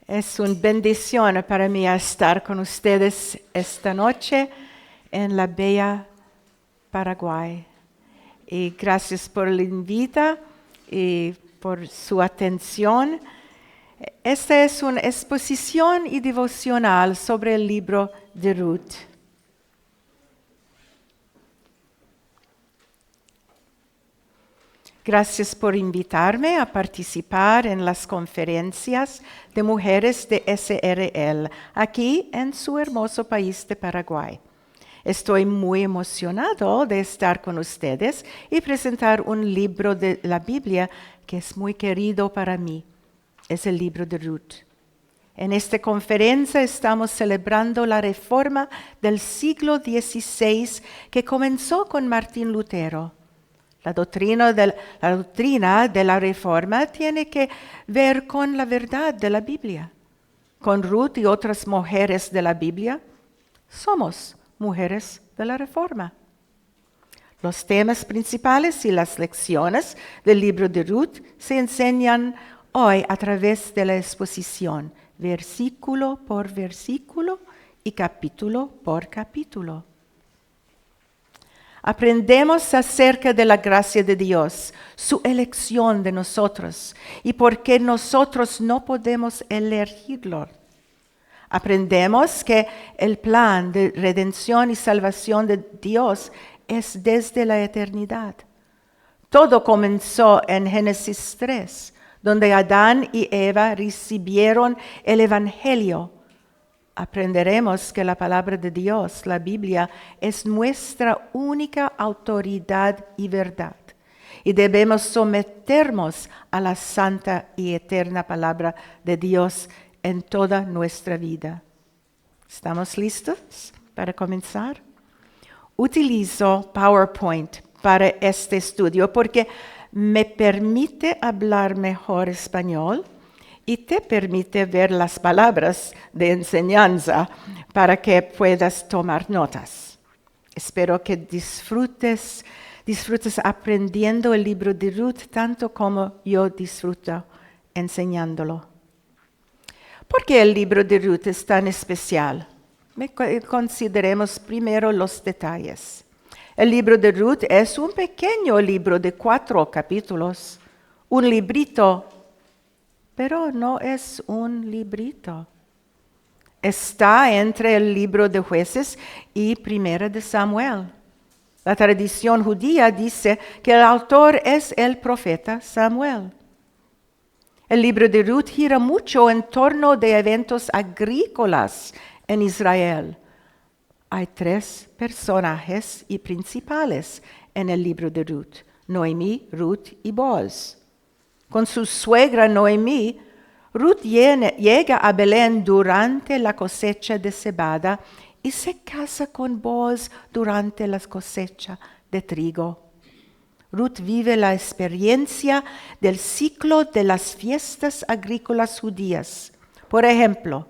Es una bendición para mí estar con ustedes esta noche en la bella Paraguay. Y gracias por la invita y por su atención. Esta es una exposición y devocional sobre el libro de Ruth. Gracias por invitarme a participar en las conferencias de mujeres de SRL aquí en su hermoso país de Paraguay. Estoy muy emocionado de estar con ustedes y presentar un libro de la Biblia que es muy querido para mí. Es el libro de Ruth. En esta conferencia estamos celebrando la reforma del siglo XVI que comenzó con Martín Lutero. La doctrina de la reforma tiene que ver con la verdad de la Biblia. Con Ruth y otras mujeres de la Biblia, somos mujeres de la reforma. Los temas principales y las lecciones del libro de Ruth se enseñan hoy a través de la exposición, versículo por versículo y capítulo por capítulo. Aprendemos acerca de la gracia de Dios, su elección de nosotros y por qué nosotros no podemos elegirlo. Aprendemos que el plan de redención y salvación de Dios es desde la eternidad. Todo comenzó en Génesis 3, donde Adán y Eva recibieron el Evangelio. Aprenderemos que la palabra de Dios, la Biblia, es nuestra única autoridad y verdad. Y debemos someternos a la santa y eterna palabra de Dios en toda nuestra vida. ¿Estamos listos para comenzar? Utilizo PowerPoint para este estudio porque me permite hablar mejor español y te permite ver las palabras de enseñanza para que puedas tomar notas. Espero que disfrutes aprendiendo el libro de Ruth tanto como yo disfruto enseñándolo. ¿Por qué el libro de Ruth es tan especial? Consideremos primero los detalles. El libro de Ruth es un pequeño libro de 4 capítulos, un librito, pero no es un librito. Está entre el libro de Jueces y Primera de Samuel. La tradición judía dice que el autor es el profeta Samuel. El libro de Ruth gira mucho en torno de eventos agrícolas en Israel. Hay 3 personajes principales en el libro de Ruth: Noemí, Ruth y Boaz. Con su suegra Noemí, Ruth llega a Belén durante la cosecha de cebada y se casa con Boaz durante la cosecha de trigo. Ruth vive la experiencia del ciclo de las fiestas agrícolas judías. Por ejemplo,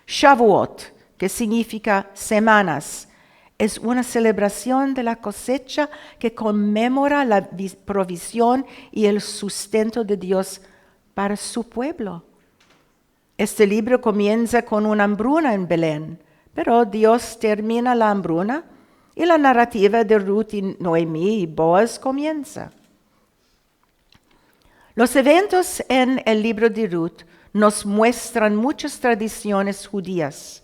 Shavuot, que significa semanas, es una celebración de la cosecha que conmemora la provisión y el sustento de Dios para su pueblo. Este libro comienza con una hambruna en Belén, pero Dios termina la hambruna y la narrativa de Ruth y Noemí y Boaz comienza. Los eventos en el libro de Ruth nos muestran muchas tradiciones judías.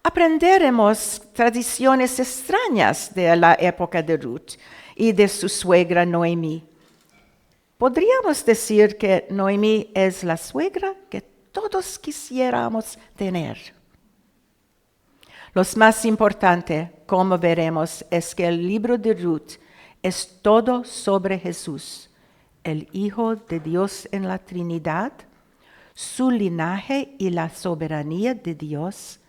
Aprenderemos tradiciones extrañas de la época de Ruth y de su suegra Noemí. Podríamos decir que Noemí es la suegra que todos quisiéramos tener. Lo más importante, como veremos, es que el libro de Ruth es todo sobre Jesús, el Hijo de Dios en la Trinidad, su linaje y la soberanía de Dios.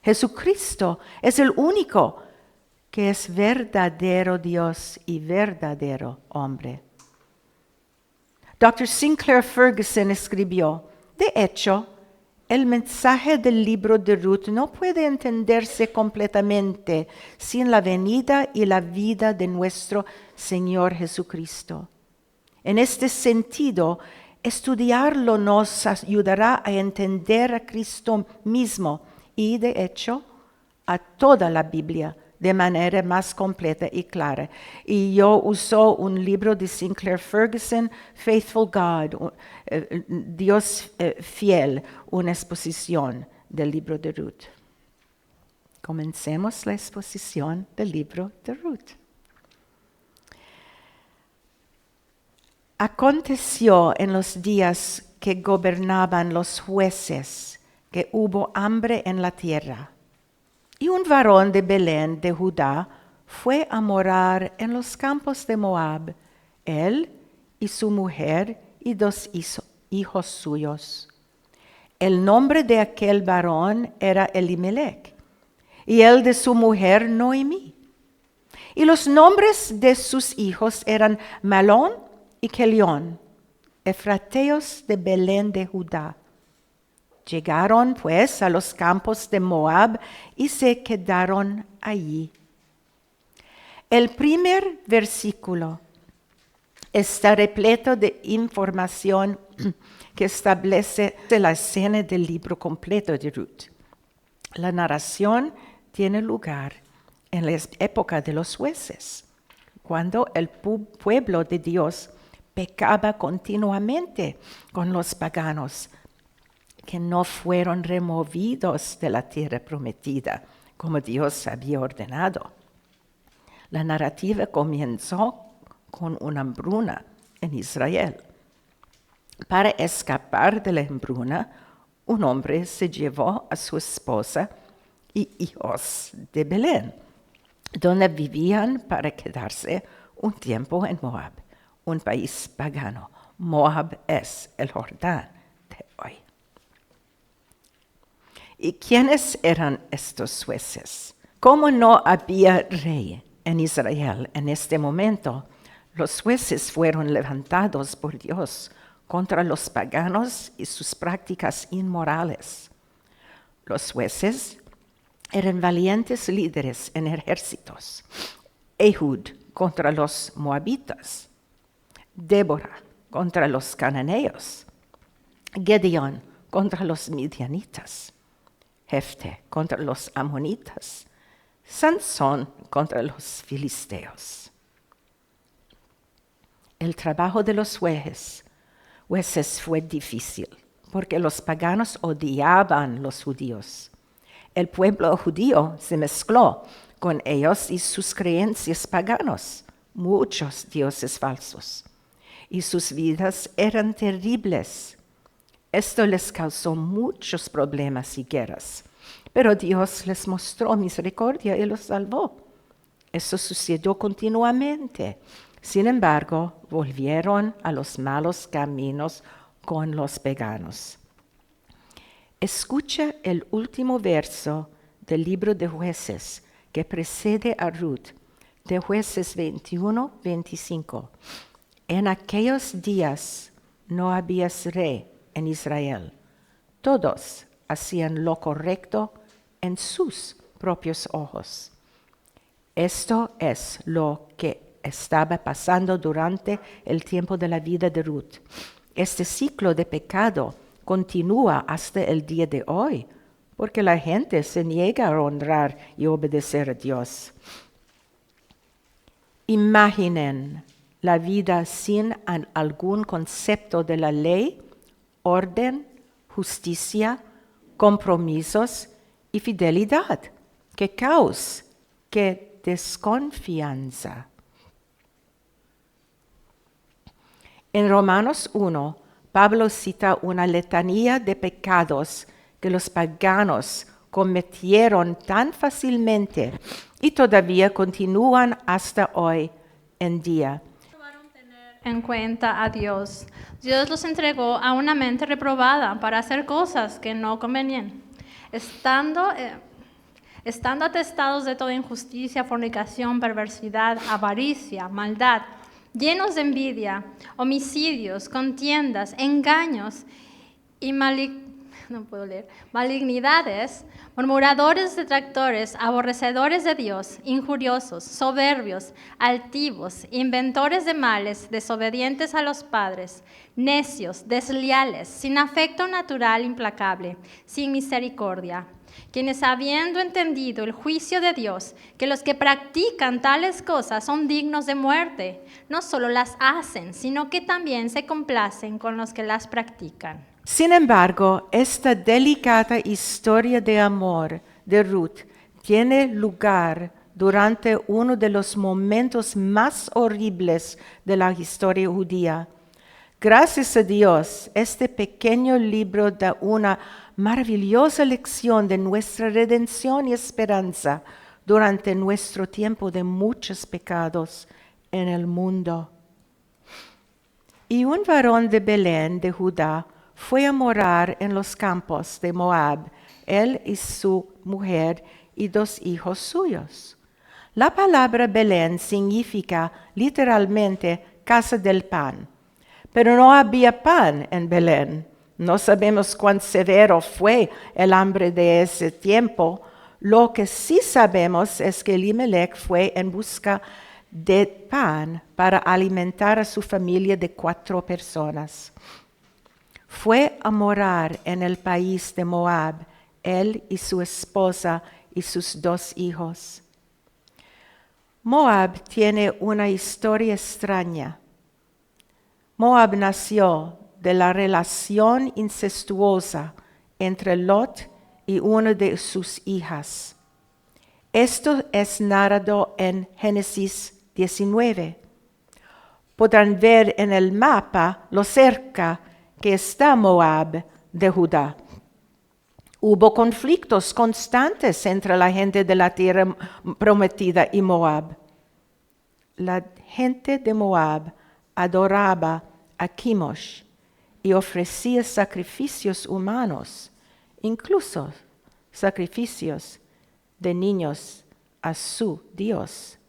Jesucristo es el único que es verdadero Dios y verdadero hombre. Dr. Sinclair Ferguson escribió: de hecho, el mensaje del libro de Ruth no puede entenderse completamente sin la venida y la vida de nuestro Señor Jesucristo. En este sentido, Estudiarlo nos ayudará a entender a Cristo mismo y, de hecho, a toda la Biblia de manera más completa y clara. Y yo uso un libro de Sinclair Ferguson, Faithful God, Dios fiel, una exposición del libro de Ruth. Comencemos la exposición del libro de Ruth. Aconteció en los días que gobernaban los jueces que hubo hambre en la tierra. Y un varón de Belén de Judá fue a morar en los campos de Moab, él y su mujer y 2 hijos suyos. El nombre de aquel varón era Elimelech, y el de su mujer Noemí. Y los nombres de sus hijos eran Malón y Kelión, efrateos de Belén de Judá. Llegaron pues a los campos de Moab y se quedaron allí. El primer versículo está repleto de información que establece la escena del libro completo de Ruth. La narración tiene lugar en la época de los jueces, cuando el pueblo de Dios pecaba continuamente con los paganos, que no fueron removidos de la tierra prometida, como Dios había ordenado. La narrativa comenzó con una hambruna en Israel. Para escapar de la hambruna, un hombre se llevó a su esposa y hijos de Belén, donde vivían para quedarse un tiempo en Moab, un país pagano. Moab es el Jordán de hoy. ¿Y quiénes eran estos jueces? Como no había rey en Israel en este momento, los jueces fueron levantados por Dios contra los paganos y sus prácticas inmorales. Los jueces eran valientes líderes en ejércitos. Ehud contra los moabitas, Débora contra los cananeos, Gedeón contra los midianitas, Jefte contra los amonitas, Sansón contra los filisteos. El trabajo de los jueces fue difícil, porque los paganos odiaban los judíos. El pueblo judío se mezcló con ellos y sus creencias paganos, muchos dioses falsos, y sus vidas eran terribles. Esto les causó muchos problemas y guerras, pero Dios les mostró misericordia y los salvó. Eso sucedió continuamente. Sin embargo, volvieron a los malos caminos con los paganos. Escucha el último verso del libro de Jueces que precede a Ruth, de Jueces 21-25. En aquellos días no había rey en Israel. Todos hacían lo correcto en sus propios ojos. Esto es lo que estaba pasando durante el tiempo de la vida de Ruth. Este ciclo de pecado continúa hasta el día de hoy, porque la gente se niega a honrar y obedecer a Dios. Imaginen la vida sin algún concepto de la ley, orden, justicia, compromisos y fidelidad. ¡Qué caos! ¡Qué desconfianza! En Romanos 1, Pablo cita una letanía de pecados que los paganos cometieron tan fácilmente y todavía continúan hasta hoy en día. En cuenta a Dios. Dios los entregó a una mente reprobada para hacer cosas que no convenían, estando atestados de toda injusticia, fornicación, perversidad, avaricia, maldad, llenos de envidia, homicidios, contiendas, engaños y no puedo leer, malignidades, murmuradores, detractores, aborrecedores de Dios, injuriosos, soberbios, altivos, inventores de males, desobedientes a los padres, necios, desleales, sin afecto natural implacable, sin misericordia, quienes habiendo entendido el juicio de Dios, que los que practican tales cosas son dignos de muerte, no solo las hacen, sino que también se complacen con los que las practican. Sin embargo, esta delicada historia de amor de Ruth tiene lugar durante uno de los momentos más horribles de la historia judía. Gracias a Dios, este pequeño libro da una maravillosa lección de nuestra redención y esperanza durante nuestro tiempo de muchos pecados en el mundo. Y un varón de Belén, de Judá, fue a morar en los campos de Moab, él y su mujer y 2 hijos suyos. La palabra Belén significa literalmente casa del pan, pero no había pan en Belén. No sabemos cuán severo fue el hambre de ese tiempo. Lo que sí sabemos es que Elimelech fue en busca de pan para alimentar a su familia de 4 personas. Fue a morar en el país de Moab, él y su esposa y sus 2 hijos. Moab tiene una historia extraña. Moab nació de la relación incestuosa entre Lot y una de sus hijas. Esto es narrado en Génesis 19. Podrán ver en el mapa lo cerca que está Moab de Judá. Hubo conflictos constantes entre la gente de la tierra prometida y Moab. La gente de Moab adoraba a Chemosh y ofrecía sacrificios humanos, incluso sacrificios de niños a su Dios.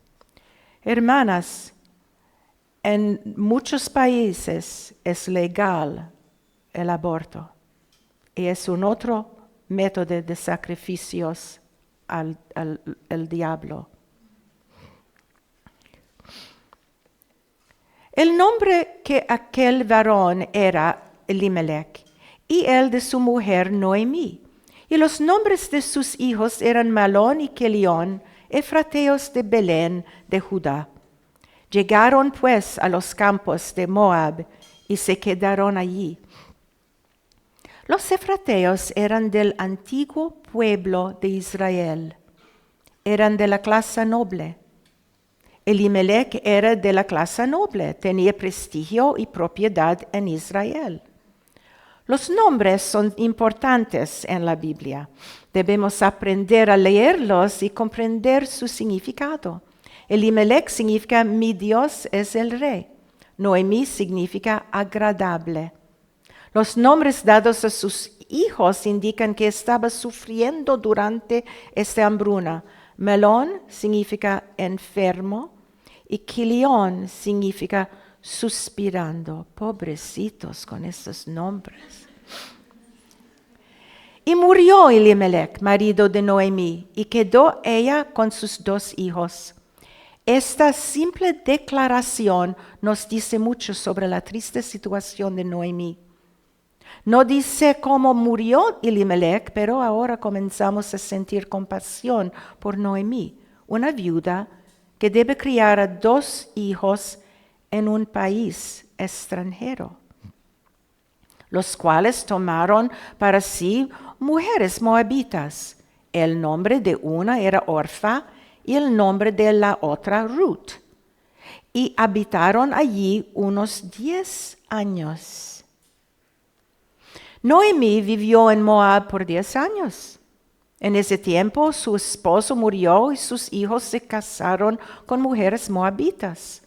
Hermanas, en muchos países es legal el aborto y es un otro método de sacrificios al diablo. El nombre que aquel varón era Elimelech y el de su mujer Noemí. Y los nombres de sus hijos eran Malón y Kelión, efrateos de Belén de Judá. Llegaron pues a los campos de Moab y se quedaron allí. Los efrateos eran del antiguo pueblo de Israel. Eran de la clase noble. Elimelech era de la clase noble, tenía prestigio y propiedad en Israel. Los nombres son importantes en la Biblia. Debemos aprender a leerlos y comprender su significado. Elimelech significa mi Dios es el rey. Noemí significa agradable. Los nombres dados a sus hijos indican que estaba sufriendo durante esta hambruna. Melón significa enfermo y Kilión significa suspirando. Pobrecitos con estos nombres. Y murió Elimelech, marido de Noemí, y quedó ella con sus 2 hijos. Esta simple declaración nos dice mucho sobre la triste situación de Noemí. No dice cómo murió Elimelech, pero ahora comenzamos a sentir compasión por Noemí, una viuda que debe criar a 2 hijos en un país extranjero, los cuales tomaron para sí mujeres moabitas. El nombre de una era Orfa y el nombre de la otra Ruth. Y habitaron allí unos 10 años. Noemí vivió en Moab por 10 años. En ese tiempo su esposo murió y sus hijos se casaron con mujeres moabitas.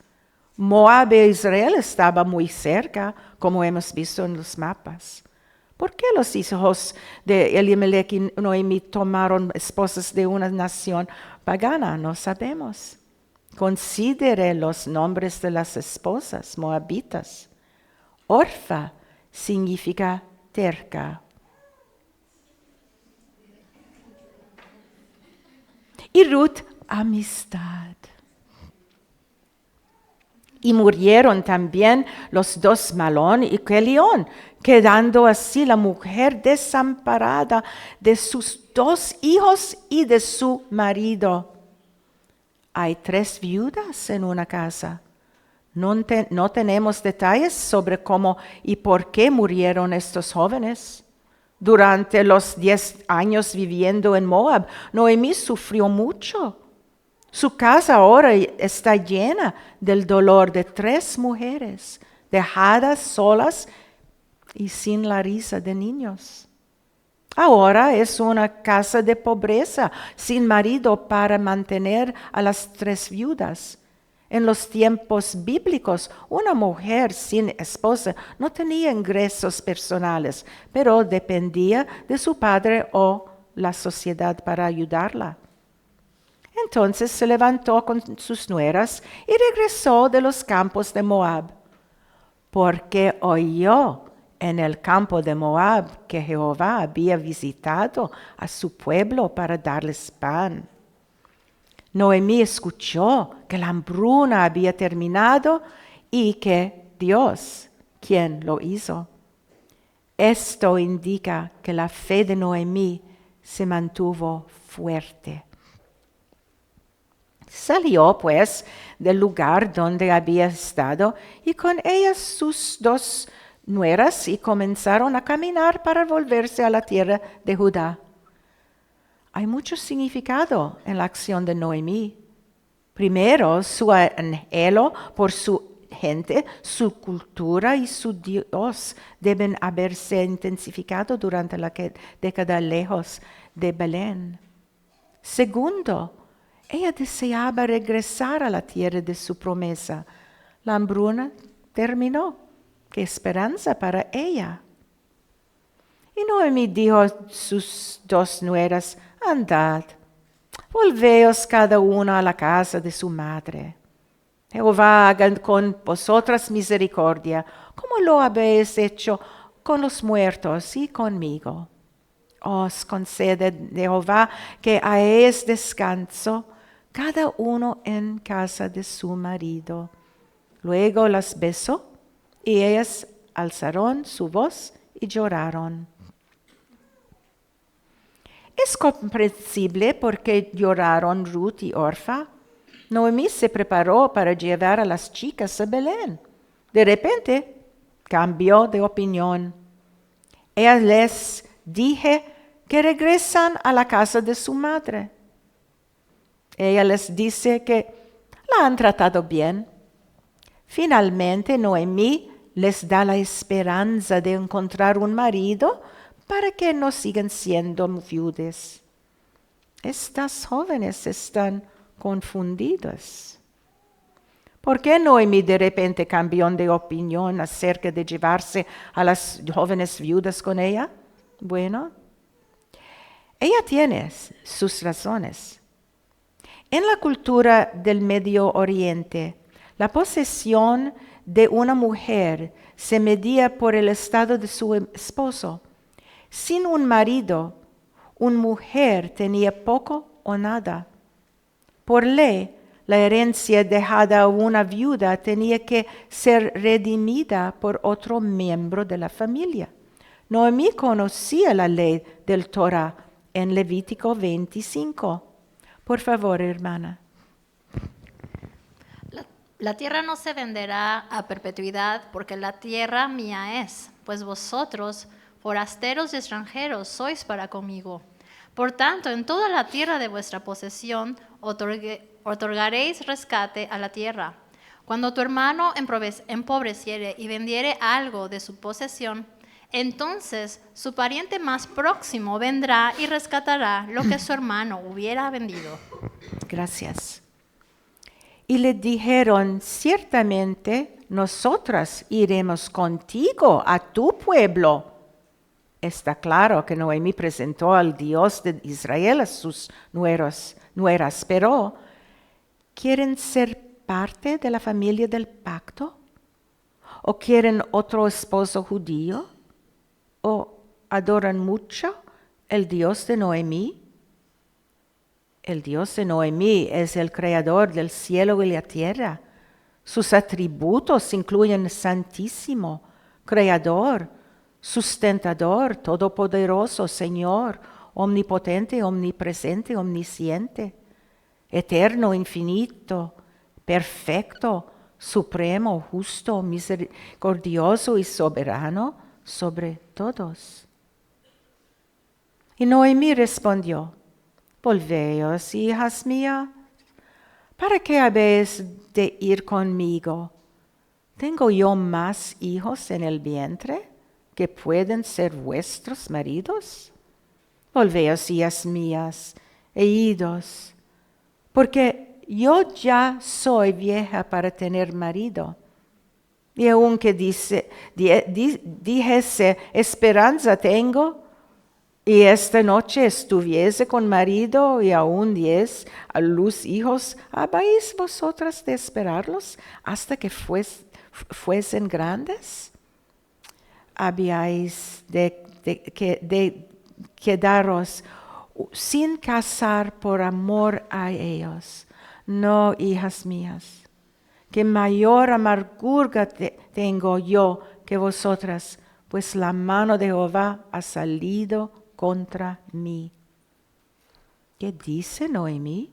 Moab e Israel estaba muy cerca, como hemos visto en los mapas. ¿Por qué los hijos de Elimelech y Noemí tomaron esposas de una nación pagana? No sabemos. Considere los nombres de las esposas moabitas. Orfa significa terca. y Ruth amistad. Y murieron también los dos Malón y Kelión, quedando así la mujer desamparada de sus dos hijos y de su marido. Hay 3 viudas en una casa. No tenemos detalles sobre cómo y por qué murieron estos jóvenes. Durante los 10 años viviendo en Moab, Noemí sufrió mucho. Su casa ahora está llena del dolor de 3 mujeres, dejadas solas y sin la risa de niños. Ahora es una casa de pobreza, sin marido para mantener a las 3 viudas. En los tiempos bíblicos, una mujer sin esposa no tenía ingresos personales, pero dependía de su padre o la sociedad para ayudarla. Entonces se levantó con sus nueras y regresó de los campos de Moab, porque oyó en el campo de Moab que Jehová había visitado a su pueblo para darles pan. Noemí escuchó que la hambruna había terminado y que Dios, quien lo hizo. Esto indica que la fe de Noemí se mantuvo fuerte. Salió, pues, del lugar donde había estado y con ellas sus 2 nueras y comenzaron a caminar para volverse a la tierra de Judá. Hay mucho significado en la acción de Noemí. Primero, su anhelo por su gente, su cultura y su Dios deben haberse intensificado durante la década lejos de Belén. Segundo, ella deseaba regresar a la tierra de su promesa. La hambruna terminó. ¡Qué esperanza para ella! Y Noemí dijo a sus 2 nueras: andad, volveos cada una a la casa de su madre. Jehová haga con vosotras misericordia, como lo habéis hecho con los muertos y conmigo. Os concede Jehová que hagáis descanso, cada uno en casa de su marido. Luego las besó, y ellas alzaron su voz y lloraron. Es comprensible porque lloraron Ruth y Orfa. Noemí se preparó para llevar a las chicas a Belén. De repente, cambió de opinión. Ella les dije que regresan a la casa de su madre. Ella les dice que la han tratado bien. Finalmente, Noemí les da la esperanza de encontrar un marido para que no sigan siendo viudas. Estas jóvenes están confundidas. ¿Por qué Noemí de repente cambió de opinión acerca de llevarse a las jóvenes viudas con ella? Bueno, ella tiene sus razones. En la cultura del Medio Oriente, la posesión de una mujer se medía por el estado de su esposo. Sin un marido, una mujer tenía poco o nada. Por ley, la herencia dejada a una viuda tenía que ser redimida por otro miembro de la familia. Noemí conocía la ley del Torah en Levítico 25. Por favor, hermana. La tierra no se venderá a perpetuidad, porque la tierra mía es, pues vosotros, forasteros y extranjeros, sois para conmigo. Por tanto, en toda la tierra de vuestra posesión otorgaréis rescate a la tierra. Cuando tu hermano empobreciere y vendiere algo de su posesión, entonces su pariente más próximo vendrá y rescatará lo que su hermano hubiera vendido. Gracias. Y le dijeron: ciertamente nosotras iremos contigo a tu pueblo. Está claro que Noemí presentó al Dios de Israel a sus nueras, pero ¿quieren ser parte de la familia del pacto? ¿O quieren otro esposo judío? ¿O adoran mucho el Dios de Noemí? El Dios de Noemí es el creador del cielo y la tierra. Sus atributos incluyen Santísimo, Creador, Sustentador, Todopoderoso, Señor, Omnipotente, Omnipresente, Omnisciente, Eterno, Infinito, Perfecto, Supremo, Justo, Misericordioso y Soberano sobre todos. Y Noemí respondió: Volveos, hijas mías, ¿para qué habéis de ir conmigo? ¿Tengo yo más hijos en el vientre que pueden ser vuestros maridos? Volveos, hijas mías, e idos, porque yo ya soy vieja para tener marido. Y aunque dijese, esperanza tengo, y esta noche estuviese con marido y aún diese a luz hijos, ¿habéis vosotras de esperarlos hasta que fuesen grandes? ¿Habíais de quedaros sin casar por amor a ellos? No, hijas mías, que mayor amargura tengo yo que vosotras, pues la mano de Jehová ha salido contra mí. ¿Qué dice Noemí?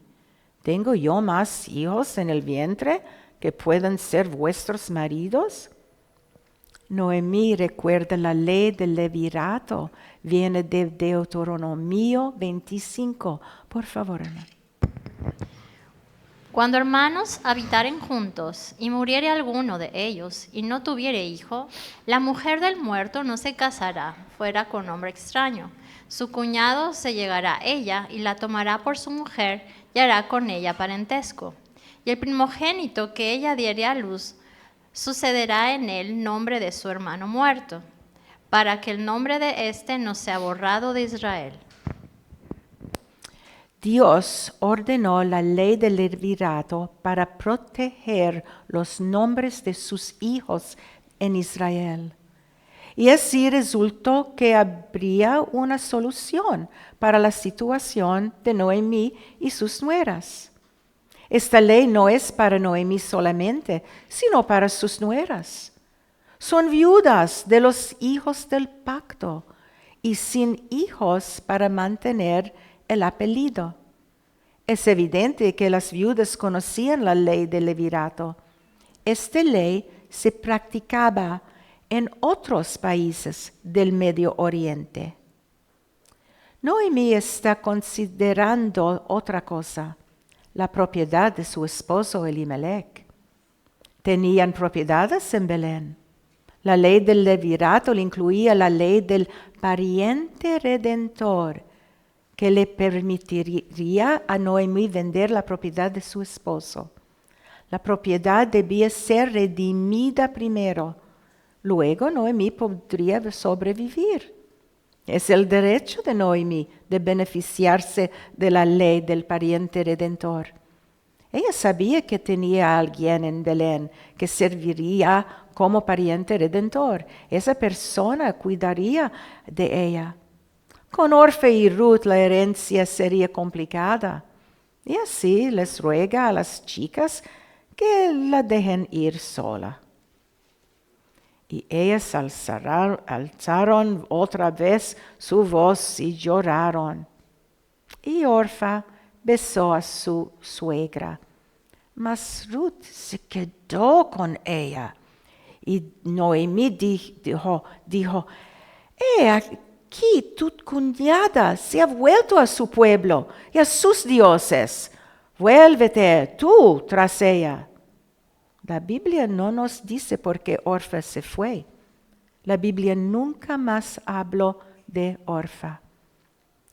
¿Tengo yo más hijos en el vientre que puedan ser vuestros maridos? Noemí recuerda la ley del levirato, viene de Deuteronomio 25. Por favor, hermano. Cuando hermanos habitaren juntos y muriere alguno de ellos y no tuviere hijo, la mujer del muerto no se casará fuera con hombre extraño. Su cuñado se llegará a ella y la tomará por su mujer y hará con ella parentesco. Y el primogénito que ella diere a luz, sucederá en él nombre de su hermano muerto, para que el nombre de éste no sea borrado de Israel. Dios ordenó la ley del levirato para proteger los nombres de sus hijos en Israel. Y así resultó que habría una solución para la situación de Noemí y sus nueras. Esta ley no es para Noemí solamente, sino para sus nueras. Son viudas de los hijos del pacto y sin hijos para mantener el apellido. Es evidente que las viudas conocían la ley del levirato. Esta ley se practicaba en otros países del Medio Oriente. Noemí está considerando otra cosa, la propiedad de su esposo Elimelech. Tenían propiedades en Belén. La ley del levirato incluía la ley del pariente redentor, que le permitiría a Noemí vender la propiedad de su esposo. La propiedad debía ser redimida primero. Luego Noemí podría sobrevivir. Es el derecho de Noemí de beneficiarse de la ley del pariente redentor. Ella sabía que tenía a alguien en Belén que serviría como pariente redentor. Esa persona cuidaría de ella. Con Orfe y Ruth la herencia sería complicada. Y así les ruega a las chicas que la dejen ir sola. Y ellas alzaron otra vez su voz y lloraron. Y Orfa besó a su suegra. Mas Ruth se quedó con ella. Y Noemí dijo, aquí tu cuñada se ha vuelto a su pueblo y a sus dioses. Vuélvete tú tras ella. La Biblia no nos dice por qué Orfa se fue. La Biblia nunca más habló de Orfa.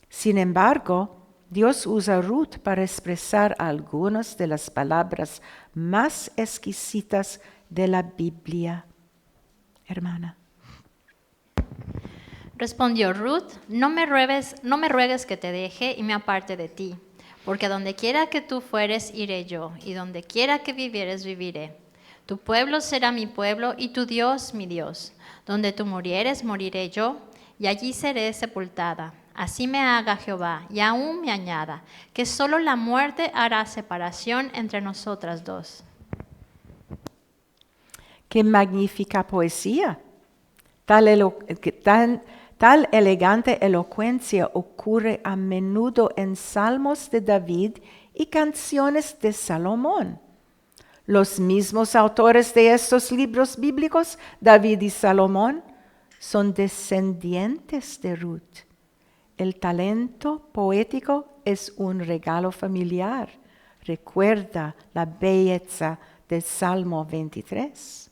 Sin embargo, Dios usa a Ruth para expresar algunas de las palabras más exquisitas de la Biblia. Hermana. Respondió Ruth, no me ruegues que te deje y me aparte de ti, porque a donde quiera que tú fueres, iré yo, y donde quiera que vivieres, viviré. Tu pueblo será mi pueblo, y tu Dios mi Dios. Donde tú murieres, moriré yo, y allí seré sepultada. Así me haga Jehová, y aún me añada, que solo la muerte hará separación entre nosotras dos. ¡Qué magnífica poesía! Tal elegante elocuencia ocurre a menudo en salmos de David y canciones de Salomón. Los mismos autores de estos libros bíblicos, David y Salomón, son descendientes de Ruth. El talento poético es un regalo familiar. Recuerda la belleza del Salmo 23.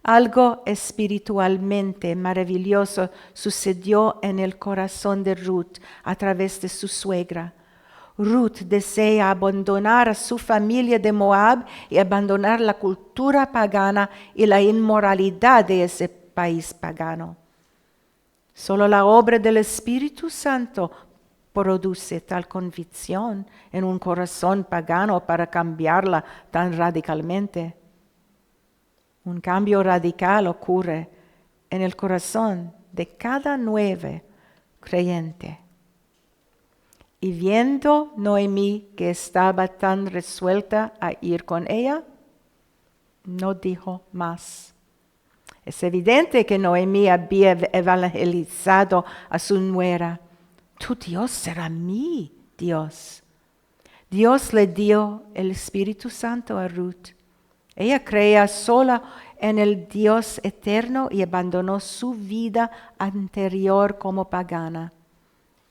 Algo espiritualmente maravilloso sucedió en el corazón de Ruth a través de su suegra. Ruth desea abandonar a su familia de Moab y abandonar la cultura pagana y la inmoralidad de ese país pagano. Solo la obra del Espíritu Santo produce tal convicción en un corazón pagano para cambiarla tan radicalmente. Un cambio radical ocurre en el corazón de cada nuevo creyente. Y viendo Noemí que estaba tan resuelta a ir con ella, no dijo más. Es evidente que Noemí había evangelizado a su nuera. Tu Dios será mi Dios. Dios le dio el Espíritu Santo a Ruth. Ella creía sola en el Dios eterno y abandonó su vida anterior como pagana.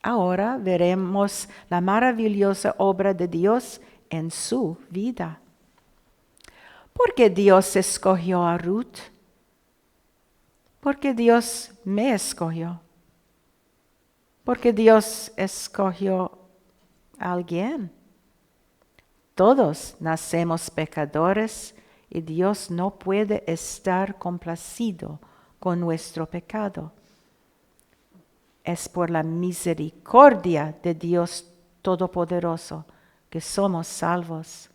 Ahora veremos la maravillosa obra de Dios en su vida. ¿Por qué Dios escogió a Ruth? Porque Dios me escogió. Porque Dios escogió a alguien. Todos nacemos pecadores y Dios no puede estar complacido con nuestro pecado. Es por la misericordia de Dios Todopoderoso que somos salvos.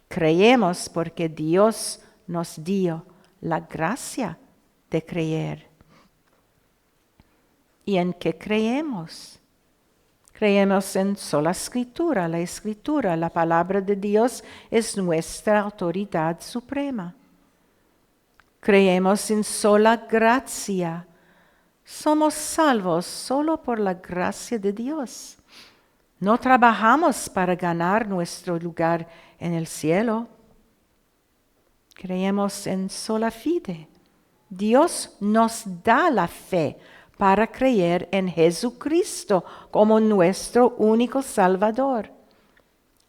Creemos porque Dios nos dio la gracia de creer. ¿Y en qué creemos? Creemos en sola escritura. La escritura, la palabra de Dios, es nuestra autoridad suprema. Creemos en sola gracia. Somos salvos solo por la gracia de Dios. No trabajamos para ganar nuestro lugar en el cielo. Creemos en sola fide. Dios nos da la fe para creer en Jesucristo como nuestro único Salvador.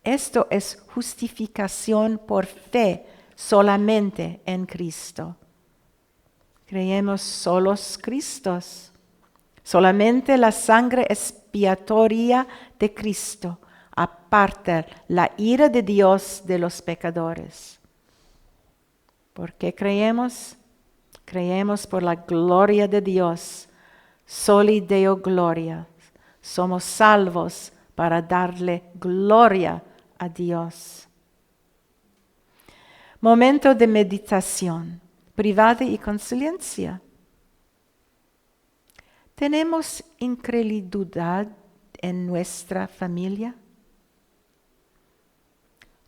Esto es justificación por fe solamente en Cristo. Creemos solos Cristos. Solamente la sangre expiatoria de Cristo aparta la ira de Dios de los pecadores. ¿Por qué creemos? Creemos por la gloria de Dios. Soli Deo gloria. Somos salvos para darle gloria a Dios. Momento de meditación, privada y con silencio. ¿Tenemos incredulidad en nuestra familia?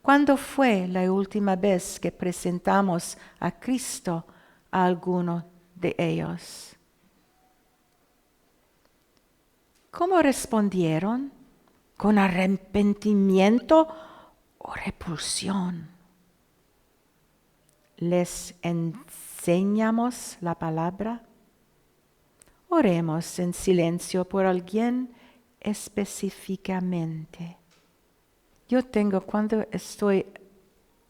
¿Cuándo fue la última vez que presentamos a Cristo a alguno de ellos? ¿Cómo respondieron? ¿Con arrepentimiento o repulsión? ¿Les enseñamos la palabra? Oremos en silencio por alguien específicamente. Yo tengo, cuando estoy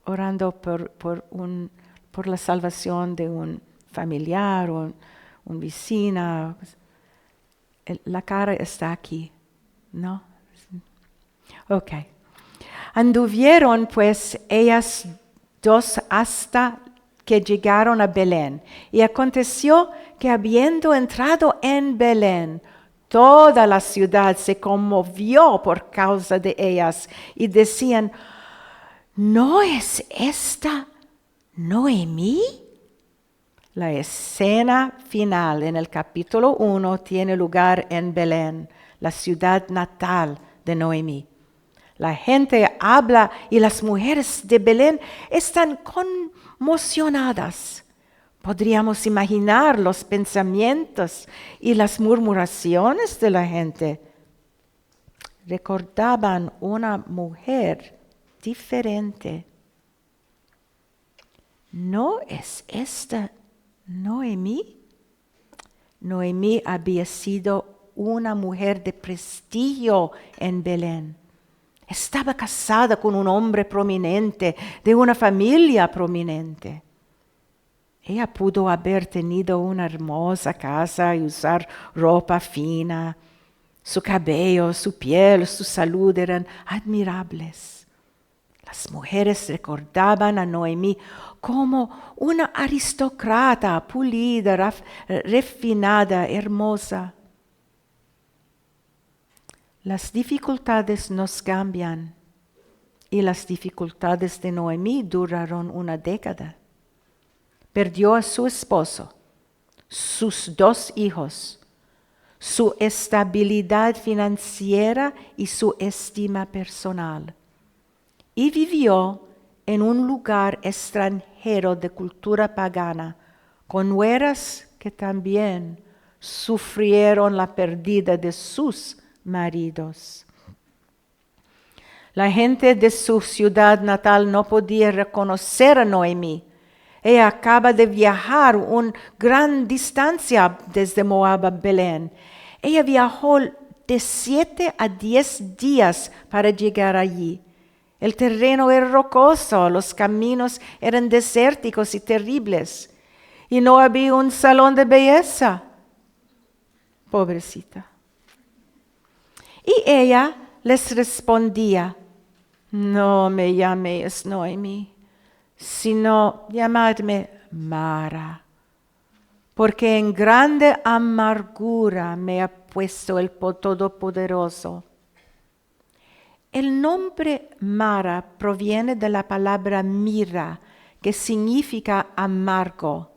orando por la salvación de un familiar o un vecino, la cara está aquí, ¿no? Ok. Anduvieron pues ellas dos hasta que llegaron a Belén. Y aconteció que habiendo entrado en Belén, toda la ciudad se conmovió por causa de ellas y decían, ¿no es esta Noemí? La escena final en el capítulo 1 tiene lugar en Belén, la ciudad natal de Noemí. La gente habla y las mujeres de Belén están conmocionadas. Podríamos imaginar los pensamientos y las murmuraciones de la gente. Recordaban una mujer diferente. ¿No es esta Noemí? Noemí había sido una mujer de prestigio en Belén. Estaba casada con un hombre prominente, de una familia prominente. Ella pudo haber tenido una hermosa casa y usar ropa fina. Su cabello, su piel, su salud eran admirables. Las mujeres recordaban a Noemí como una aristócrata pulida, refinada, hermosa. Las dificultades nos cambian y las dificultades de Noemí duraron una década. Perdió a su esposo, sus 2 hijos, su estabilidad financiera y su estima personal. Y vivió en un lugar extranjero de cultura pagana, con nueras que también sufrieron la pérdida de sus maridos. La gente de su ciudad natal no podía reconocer a Noemí. Ella acaba de viajar una gran distancia desde Moab a Belén. Ella viajó de 7 a 10 días para llegar allí. El terreno era rocoso, los caminos eran desérticos y terribles. Y no había un salón de belleza. Pobrecita. Y ella les respondía, no me llaméis Noemí, sino llamadme Mara, porque en grande amargura me ha puesto el Todopoderoso. El nombre Mara proviene de la palabra mirra, que significa amargo.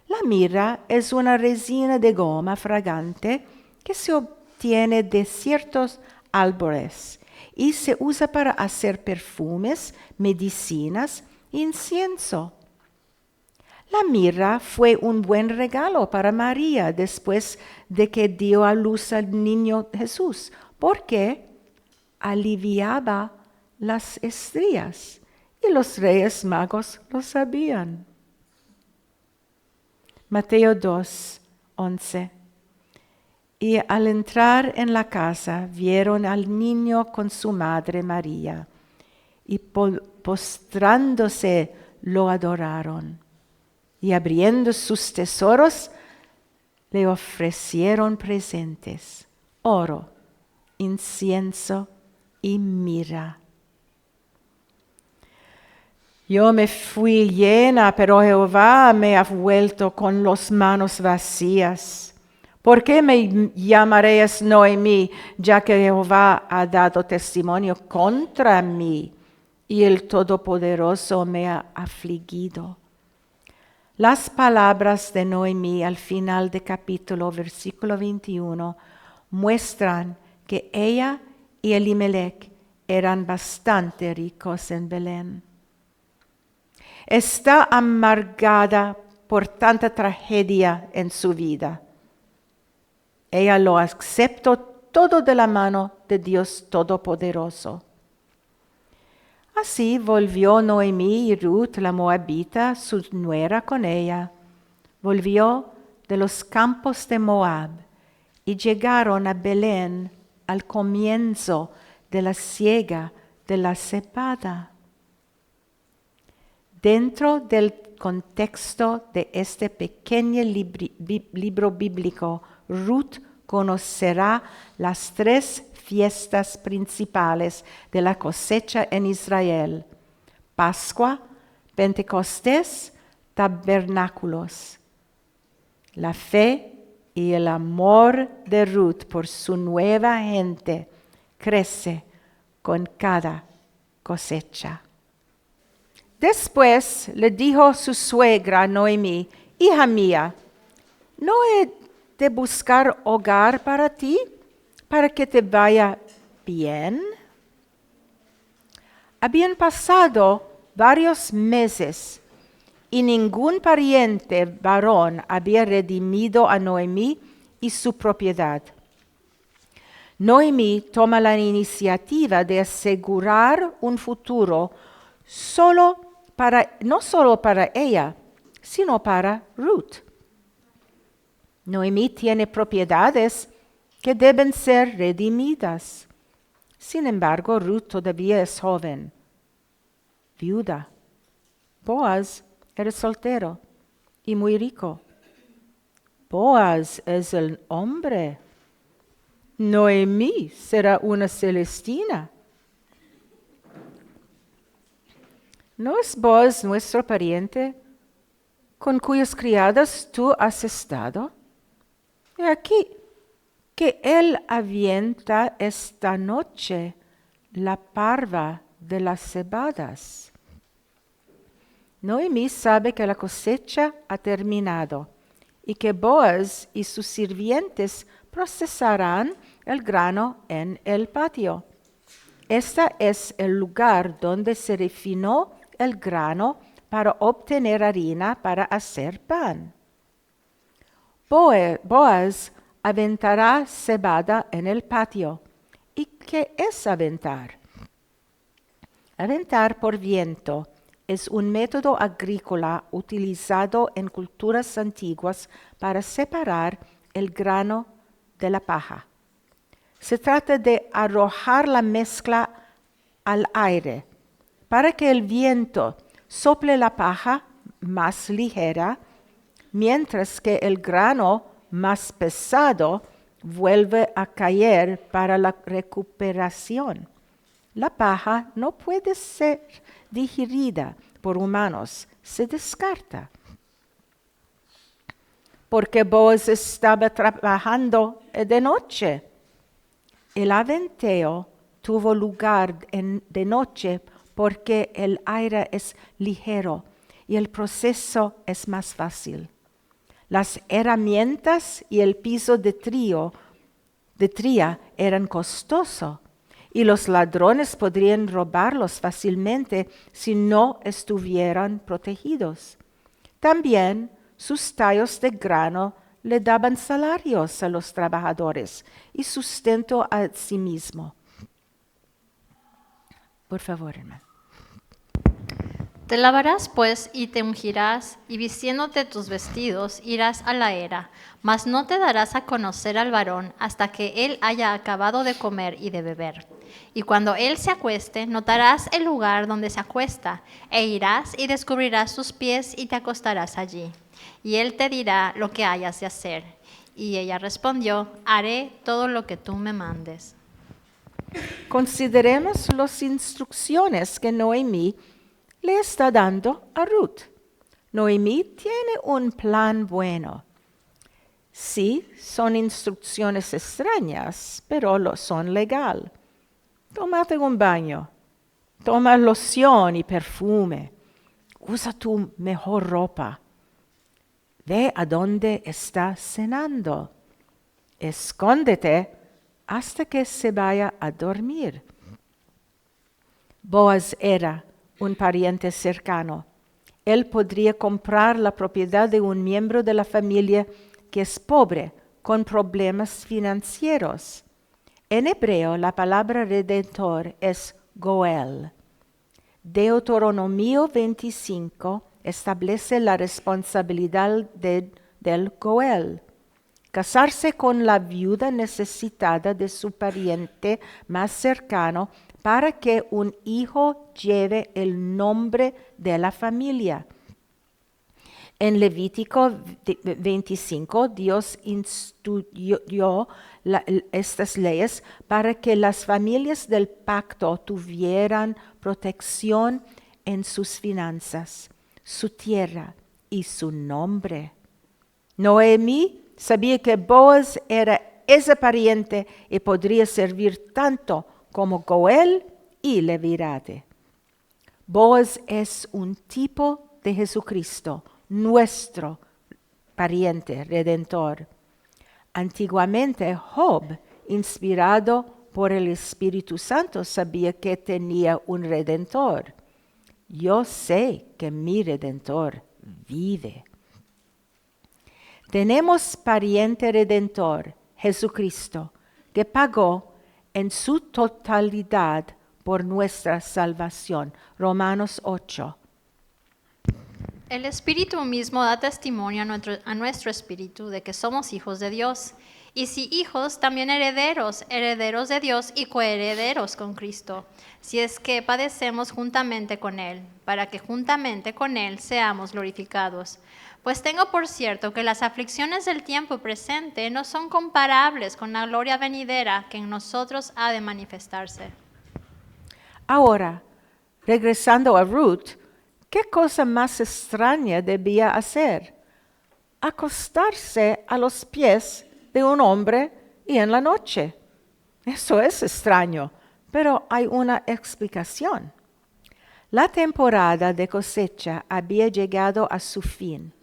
La mirra es una resina de goma fragante que se obtiene de ciertos árboles y se usa para hacer perfumes, medicinas e incienso. La mirra fue un buen regalo para María después de que dio a luz al niño Jesús, porque aliviaba las estrías y los reyes magos lo sabían. Mateo 2, 11. Y al entrar en la casa vieron al niño con su madre María, y postrándose lo adoraron. Y abriendo sus tesoros, le ofrecieron presentes, oro, incienso y mirra. Yo me fui llena, pero Jehová me ha vuelto con las manos vacías. ¿Por qué me llamaréis Noemí, ya que Jehová ha dado testimonio contra mí y el Todopoderoso me ha afligido? Las palabras de Noemí al final del capítulo, versículo 21, muestran que ella y Elimelech eran bastante ricos en Belén. Está amargada por tanta tragedia en su vida. Ella lo aceptó todo de la mano de Dios Todopoderoso. Así volvió Noemí y Ruth, la moabita, su nuera, con ella. Volvió de los campos de Moab y llegaron a Belén al comienzo de la siega de la cebada. Dentro del contexto de este pequeño libro bíblico, Ruth conocerá las 3 fiestas principales de la cosecha en Israel: Pascua, Pentecostés, Tabernáculos. La fe y el amor de Ruth por su nueva gente crece con cada cosecha. Después le dijo su suegra Noemí, hija mía, ¿no he de buscar hogar para ti, para que te vaya bien? Habían pasado varios meses y ningún pariente varón había redimido a Noemí y su propiedad. Noemí toma la iniciativa de asegurar un futuro no solo para ella, sino para Ruth. Noemí tiene propiedades que deben ser redimidas. Sin embargo, Ruth todavía es joven, viuda. Boaz era soltero y muy rico. Boaz es el hombre. Noemí será una Celestina. ¿No es Boaz nuestro pariente con cuyas criadas tú has estado? He aquí que él avienta esta noche la parva de las cebadas. Noemí sabe que la cosecha ha terminado y que Boaz y sus sirvientes procesarán el grano en el patio. Este es el lugar donde se refinó el grano para obtener harina para hacer pan. Boaz aventará cebada en el patio. ¿Y qué es aventar? Aventar por viento es un método agrícola utilizado en culturas antiguas para separar el grano de la paja. Se trata de arrojar la mezcla al aire para que el viento sople la paja más ligera, mientras que el grano más pesado vuelve a caer para la recuperación. La paja no puede ser digerida por humanos, se descarta. Porque Boaz estaba trabajando de noche. El aventeo tuvo lugar de noche porque el aire es ligero y el proceso es más fácil. Las herramientas y el piso de tría eran costosos y los ladrones podrían robarlos fácilmente si no estuvieran protegidos. También sus tallos de grano le daban salarios a los trabajadores y sustento a sí mismo. Por favor, hermano. Te lavarás pues y te ungirás, y vistiéndote tus vestidos irás a la era, mas no te darás a conocer al varón hasta que él haya acabado de comer y de beber. Y cuando él se acueste, notarás el lugar donde se acuesta, e irás y descubrirás sus pies y te acostarás allí. Y él te dirá lo que hayas de hacer. Y ella respondió, haré todo lo que tú me mandes. Consideremos las instrucciones que Noemí le está dando a Ruth. Noemí tiene un plan bueno. Sí, son instrucciones extrañas, pero son legal. Tómate un baño, toma loción y perfume, usa tu mejor ropa. Ve a donde está cenando. Escóndete hasta que se vaya a dormir. Boaz era un pariente cercano. Él podría comprar la propiedad de un miembro de la familia que es pobre, con problemas financieros. En hebreo, la palabra redentor es Goel. Deuteronomio 25 establece la responsabilidad del Goel. Casarse con la viuda necesitada de su pariente más cercano para que un hijo lleve el nombre de la familia. En Levítico 25, Dios instituyó estas leyes para que las familias del pacto tuvieran protección en sus finanzas, su tierra y su nombre. Noemí sabía que Boaz era ese pariente y podría servir tanto como Goel y Levirate. Boaz es un tipo de Jesucristo, nuestro pariente, redentor. Antiguamente Job, inspirado por el Espíritu Santo, sabía que tenía un redentor. Yo sé que mi redentor vive. Tenemos pariente redentor, Jesucristo, que pagó en su totalidad por nuestra salvación. Romanos 8. El Espíritu mismo da testimonio a nuestro espíritu de que somos hijos de Dios. Y si hijos, también herederos, herederos de Dios y coherederos con Cristo, si es que padecemos juntamente con Él, para que juntamente con Él seamos glorificados. Pues tengo por cierto que las aflicciones del tiempo presente no son comparables con la gloria venidera que en nosotros ha de manifestarse. Ahora, regresando a Ruth, ¿qué cosa más extraña debía hacer? Acostarse a los pies de un hombre y en la noche. Eso es extraño, pero hay una explicación. La temporada de cosecha había llegado a su fin.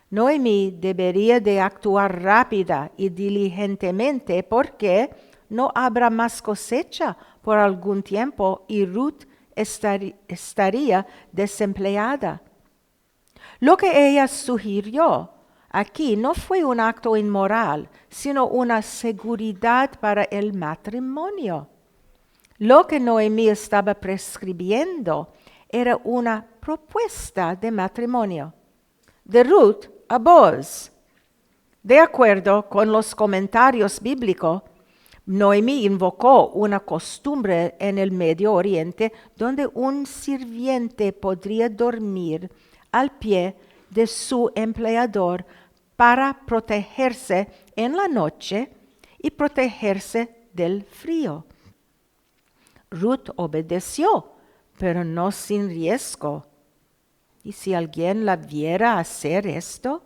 Noemí debería de actuar rápida y diligentemente porque no habrá más cosecha por algún tiempo y Ruth estaría desempleada. Lo que ella sugirió aquí no fue un acto inmoral, sino una seguridad para el matrimonio. Lo que Noemí estaba prescribiendo era una propuesta de matrimonio. De Ruth a Boaz. De acuerdo con los comentarios bíblicos, Noemí invocó una costumbre en el Medio Oriente donde un sirviente podría dormir al pie de su empleador para protegerse en la noche y protegerse del frío. Ruth obedeció, pero no sin riesgo. ¿Y si alguien la viera hacer esto?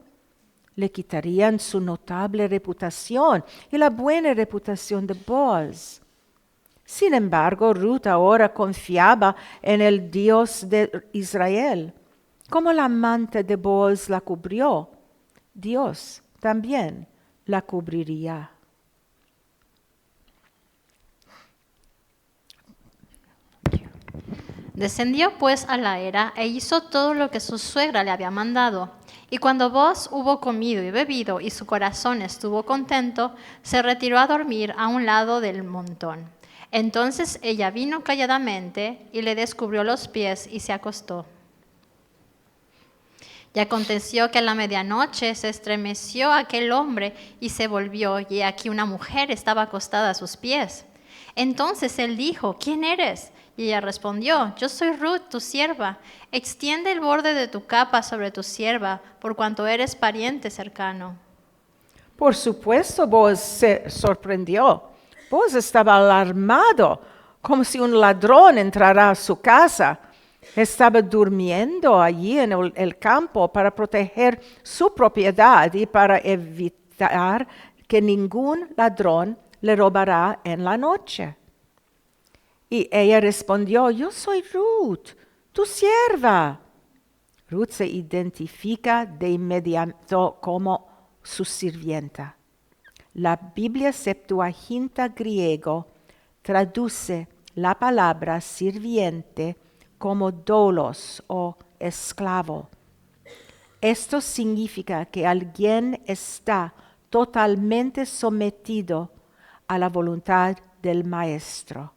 Le quitarían su notable reputación y la buena reputación de Boaz. Sin embargo, Ruth ahora confiaba en el Dios de Israel. Como la manta de Boaz la cubrió, Dios también la cubriría. Descendió pues a la era e hizo todo lo que su suegra le había mandado. Y cuando Boaz hubo comido y bebido y su corazón estuvo contento, se retiró a dormir a un lado del montón. Entonces ella vino calladamente y le descubrió los pies y se acostó. Y aconteció que a la medianoche se estremeció aquel hombre y se volvió, y aquí una mujer estaba acostada a sus pies. Entonces él dijo: ¿Quién eres? Y ella respondió: Yo soy Ruth, tu sierva. Extiende el borde de tu capa sobre tu sierva, por cuanto eres pariente cercano. Por supuesto, Boaz se sorprendió. Boaz estaba alarmado, como si un ladrón entrara a su casa. Estaba durmiendo allí en el campo para proteger su propiedad y para evitar que ningún ladrón le robara en la noche. Y ella respondió: Yo soy Ruth, tu sierva. Ruth se identifica de inmediato como su sirvienta. La Biblia Septuaginta griego traduce la palabra sirviente como doulos o esclavo. Esto significa que alguien está totalmente sometido a la voluntad del maestro.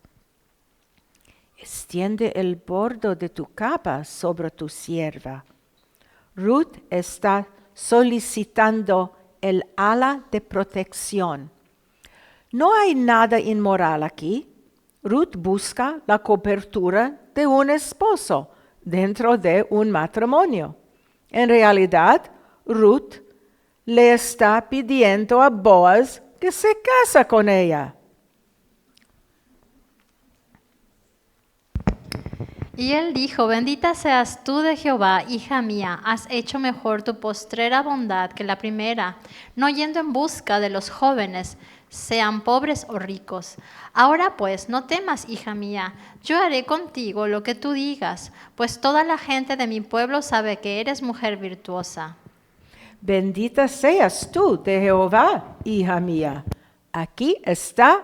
Extiende el borde de tu capa sobre tu sierva. Ruth está solicitando el ala de protección. No hay nada inmoral aquí. Ruth busca la cobertura de un esposo dentro de un matrimonio. En realidad, Ruth le está pidiendo a Boaz que se casa con ella. Y él dijo: Bendita seas tú de Jehová, hija mía, has hecho mejor tu postrera bondad que la primera, no yendo en busca de los jóvenes, sean pobres o ricos. Ahora pues, no temas, hija mía, yo haré contigo lo que tú digas, pues toda la gente de mi pueblo sabe que eres mujer virtuosa. Bendita seas tú de Jehová, hija mía. Aquí está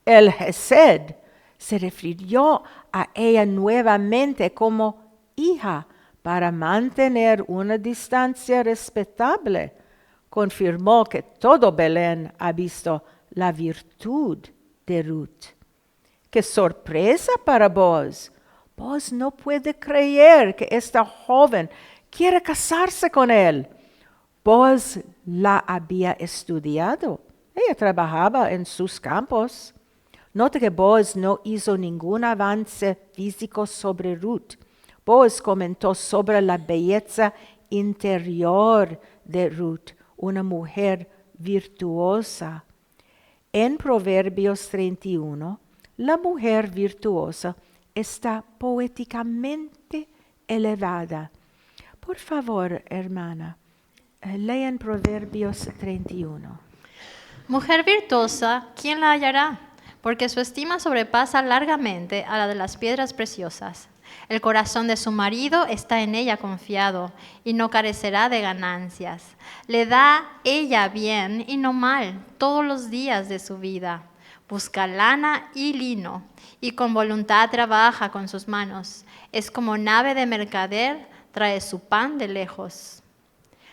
el Hesed. Se refirió a ella nuevamente como hija para mantener una distancia respetable. Confirmó que todo Belén ha visto la virtud de Ruth. ¡Qué sorpresa para Boaz! Boaz no puede creer que esta joven quiere casarse con él. Boaz la había estudiado. Ella trabajaba en sus campos. Nota que Boaz no hizo ningún avance físico sobre Ruth. Boaz comentó sobre la belleza interior de Ruth, una mujer virtuosa. En Proverbios 31, la mujer virtuosa está poéticamente elevada. Por favor, hermana, lean Proverbios 31. Mujer virtuosa, ¿quién la hallará? Porque su estima sobrepasa largamente a la de las piedras preciosas. El corazón de su marido está en ella confiado y no carecerá de ganancias. Le da ella bien y no mal todos los días de su vida. Busca lana y lino y con voluntad trabaja con sus manos. Es como nave de mercader, trae su pan de lejos.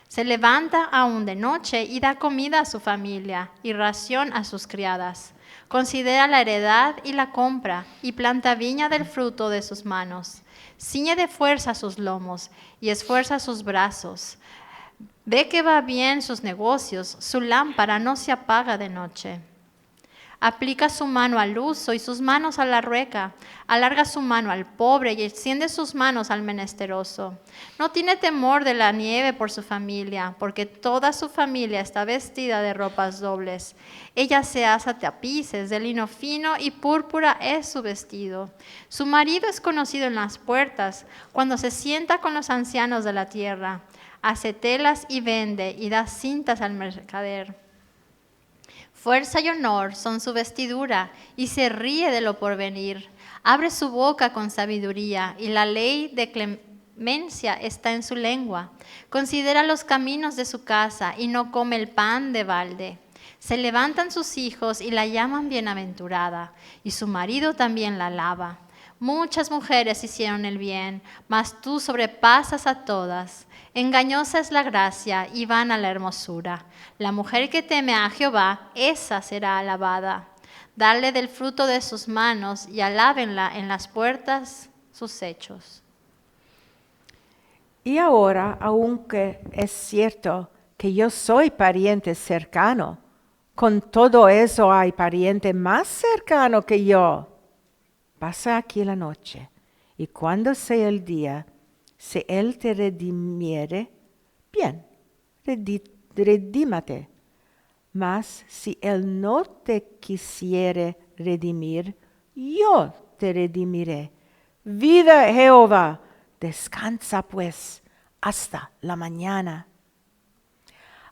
Se levanta aún de noche y da comida a su familia y ración a sus criadas. Considera la heredad y la compra y planta viña del fruto de sus manos. Ciñe de fuerza sus lomos y esfuerza sus brazos. Ve que va bien sus negocios, su lámpara no se apaga de noche. Aplica su mano al uso y sus manos a la rueca. Alarga su mano al pobre y extiende sus manos al menesteroso. No tiene temor de la nieve por su familia, porque toda su familia está vestida de ropas dobles. Ella se asa tapices de lino fino y púrpura es su vestido. Su marido es conocido en las puertas, cuando se sienta con los ancianos de la tierra. Hace telas y vende y da cintas al mercader. Fuerza y honor son su vestidura, y se ríe de lo porvenir. Abre su boca con sabiduría, y la ley de clemencia está en su lengua. Considera los caminos de su casa, y no come el pan de balde. Se levantan sus hijos y la llaman bienaventurada, y su marido también la alaba. Muchas mujeres hicieron el bien, mas tú sobrepasas a todas. Engañosa es la gracia y vana la hermosura. La mujer que teme a Jehová, esa será alabada. Dale del fruto de sus manos y alábenla en las puertas sus hechos. Y ahora, aunque es cierto que yo soy pariente cercano, con todo eso hay pariente más cercano que yo. Pasa aquí la noche, y cuando sea el día, si él te redimiere, bien, redímate. Mas si él no te quisiere redimir, yo te redimiré. Viva Jehová, descansa pues hasta la mañana.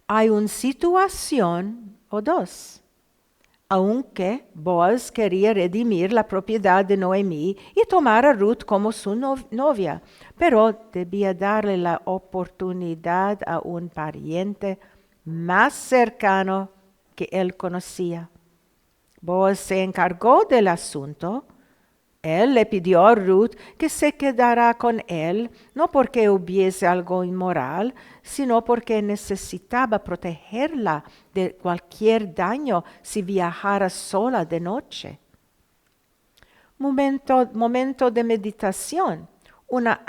Hay una situación o dos. Aunque Boaz quería redimir la propiedad de Noemí y tomar a Ruth como su novia, pero debía darle la oportunidad a un pariente más cercano que él conocía. Boaz se encargó del asunto. Él le pidió a Ruth que se quedara con él, no porque hubiese algo inmoral, sino porque necesitaba protegerla de cualquier daño si viajara sola de noche. Momento de meditación, una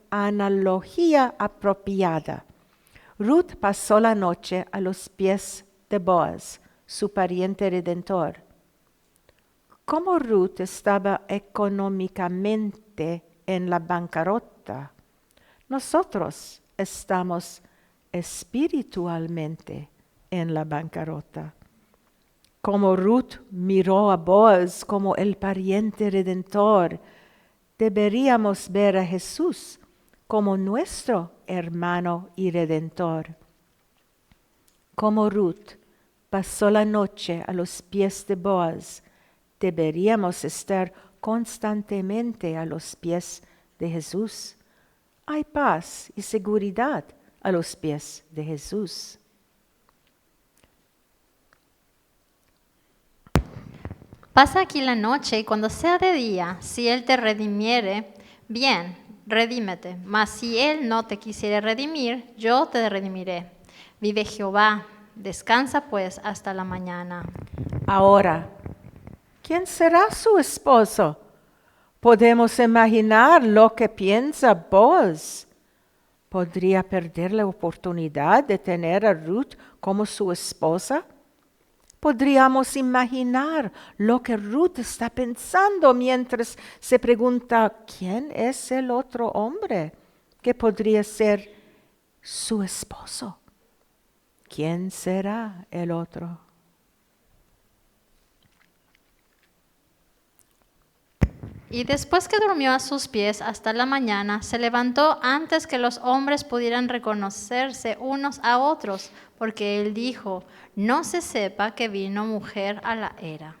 analogía apropiada. Ruth pasó la noche a los pies de Boaz, su pariente redentor. Como Ruth estaba económicamente en la bancarrota, nosotros estamos espiritualmente en la bancarrota. Como Ruth miró a Boaz como el pariente redentor, deberíamos ver a Jesús como nuestro hermano y redentor. Como Ruth pasó la noche a los pies de Boaz, deberíamos estar constantemente a los pies de Jesús. Hay paz y seguridad a los pies de Jesús. Pasa aquí la noche y cuando sea de día, si él te redimiere, bien, redímete. Mas si él no te quisiere redimir, yo te redimiré. Vive Jehová, descansa pues hasta la mañana. Ahora, ¿quién será su esposo? Podemos imaginar lo que piensa Boaz. ¿Podría perder la oportunidad de tener a Ruth como su esposa? Podríamos imaginar lo que Ruth está pensando mientras se pregunta, ¿quién es el otro hombre que podría ser su esposo? ¿Quién será el otro? Y después que durmió a sus pies hasta la mañana, se levantó antes que los hombres pudieran reconocerse unos a otros, porque él dijo, no se sepa que vino mujer a la era.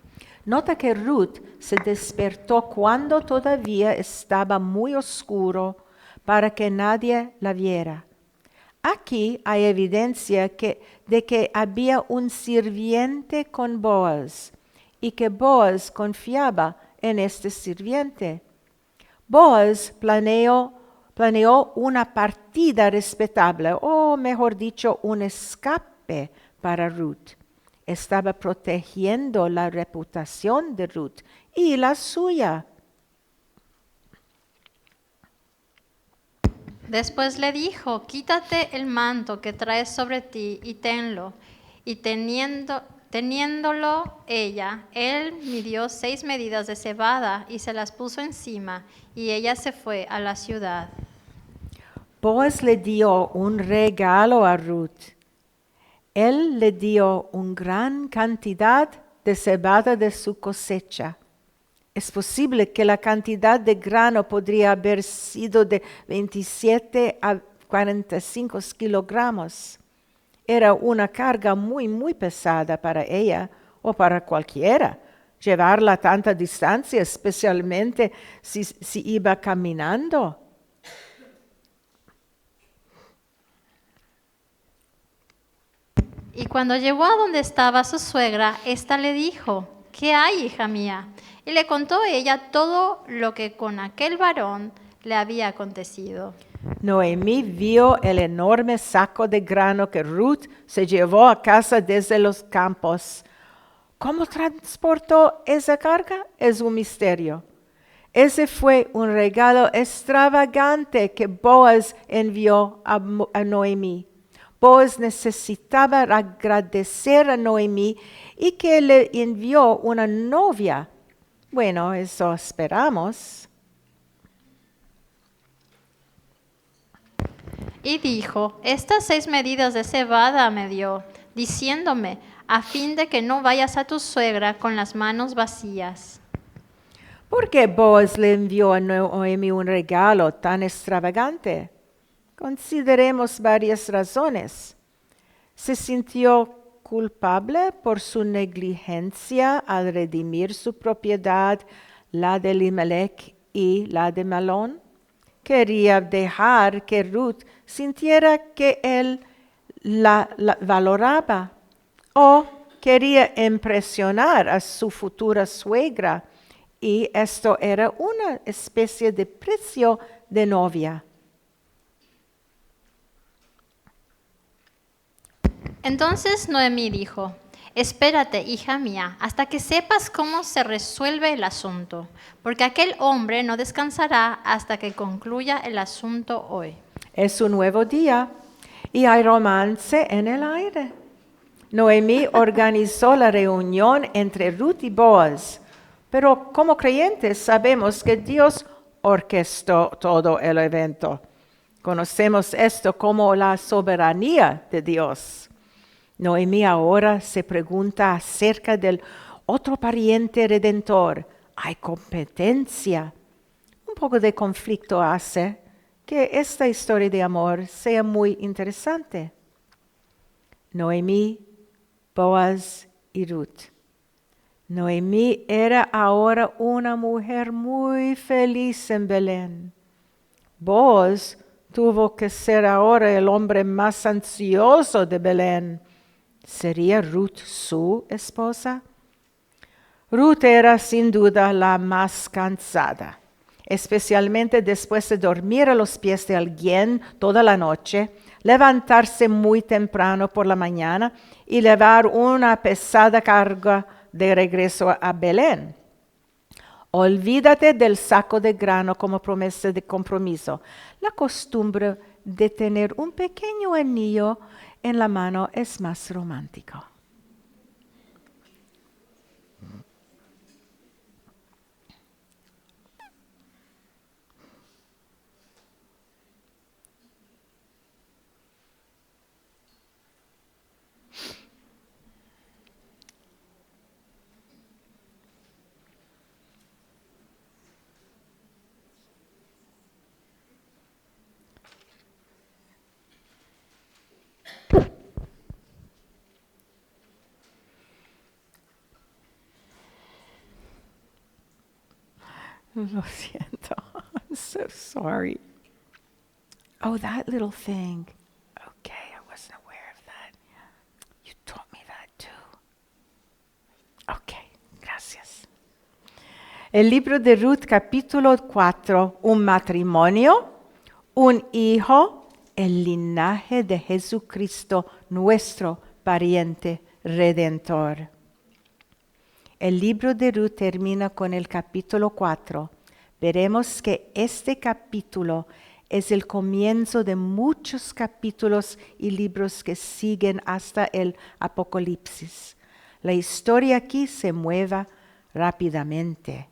Nota que Ruth se despertó cuando todavía estaba muy oscuro para que nadie la viera. Aquí hay evidencia de que había un sirviente con Boaz y que Boaz confiaba en este sirviente. Boaz planeó una partida respetable, o mejor dicho, un escape para Ruth. Estaba protegiendo la reputación de Ruth y la suya. Después le dijo, quítate el manto que traes sobre ti y tenlo. Y teniéndolo ella, él midió 6 medidas de cebada y se las puso encima, y ella se fue a la ciudad. Boaz le dio un regalo a Ruth. Él le dio una gran cantidad de cebada de su cosecha. Es posible que la cantidad de grano podría haber sido de 27 a 45 kilogramos. Era una carga muy, muy pesada para ella o para cualquiera. Llevarla a tanta distancia, especialmente si iba caminando. Y cuando llegó a donde estaba su suegra, ésta le dijo, ¿qué hay, hija mía? Y le contó ella todo lo que con aquel varón le había acontecido. Noemí vio el enorme saco de grano que Ruth se llevó a casa desde los campos. ¿Cómo transportó esa carga? Es un misterio. Ese fue un regalo extravagante que Boaz envió a Noemí. Boaz necesitaba agradecer a Noemí y que le envió una novia. Bueno, eso esperamos. Y dijo, estas 6 medidas de cebada me dio, diciéndome, a fin de que no vayas a tu suegra con las manos vacías. ¿Por qué Boaz le envió a Noemí un regalo tan extravagante? Consideremos varias razones. Se sintió culpable por su negligencia al redimir su propiedad, la de Elimelech y la de Malón. Quería dejar que Ruth sintiera que él la valoraba, o quería impresionar a su futura suegra, y esto era una especie de precio de novia. Entonces Noemí dijo, espérate, hija mía, hasta que sepas cómo se resuelve el asunto, porque aquel hombre no descansará hasta que concluya el asunto hoy. Es un nuevo día y hay romance en el aire. Noemí organizó la reunión entre Ruth y Boaz, pero como creyentes sabemos que Dios orquestó todo el evento. Conocemos esto como la soberanía de Dios. Noemí ahora se pregunta acerca del otro pariente redentor. ¿Hay competencia? Un poco de conflicto hace que esta historia de amor sea muy interesante. Noemí, Boaz y Ruth. Noemí era ahora una mujer muy feliz en Belén. Boaz tuvo que ser ahora el hombre más ansioso de Belén. ¿Sería Ruth su esposa? Ruth era sin duda la más cansada, especialmente después de dormir a los pies de alguien toda la noche, levantarse muy temprano por la mañana y llevar una pesada carga de regreso a Belén. Olvídate del saco de grano como promesa de compromiso. La costumbre de tener un pequeño anillo en la mano es más romántico. Lo siento. I'm so sorry. Oh, that little thing. Okay, I wasn't aware of that. You taught me that too. Okay, gracias. El libro de Ruth, capítulo 4, un matrimonio, un hijo, el linaje de Jesucristo, nuestro pariente redentor. El libro de Ruth termina con el capítulo 4. Veremos que este capítulo es el comienzo de muchos capítulos y libros que siguen hasta el Apocalipsis. La historia aquí se mueve rápidamente.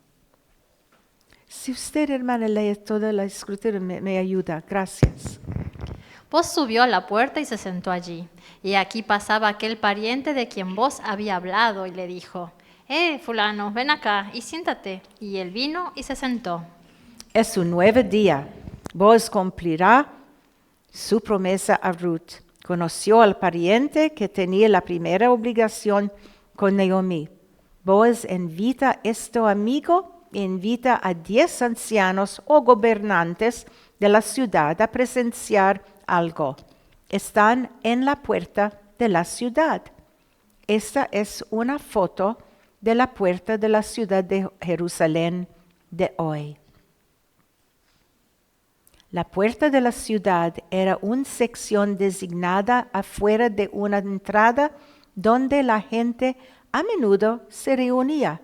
Si usted, hermana, lee toda la escritura, me ayuda. Gracias. Vos subió a la puerta y se sentó allí. Y aquí pasaba aquel pariente de quien vos había hablado y le dijo: fulano, ven acá y siéntate. Y él vino y se sentó. Es un nuevo día. Boaz cumplirá su promesa a Ruth. Conoció al pariente que tenía la primera obligación con Naomi. Boaz invita a este amigo e invita a 10 ancianos o gobernantes de la ciudad a presenciar algo. Están en la puerta de la ciudad. Esta es una foto de la puerta de la ciudad de Jerusalén de hoy. La puerta de la ciudad era una sección designada afuera de una entrada donde la gente a menudo se reunía.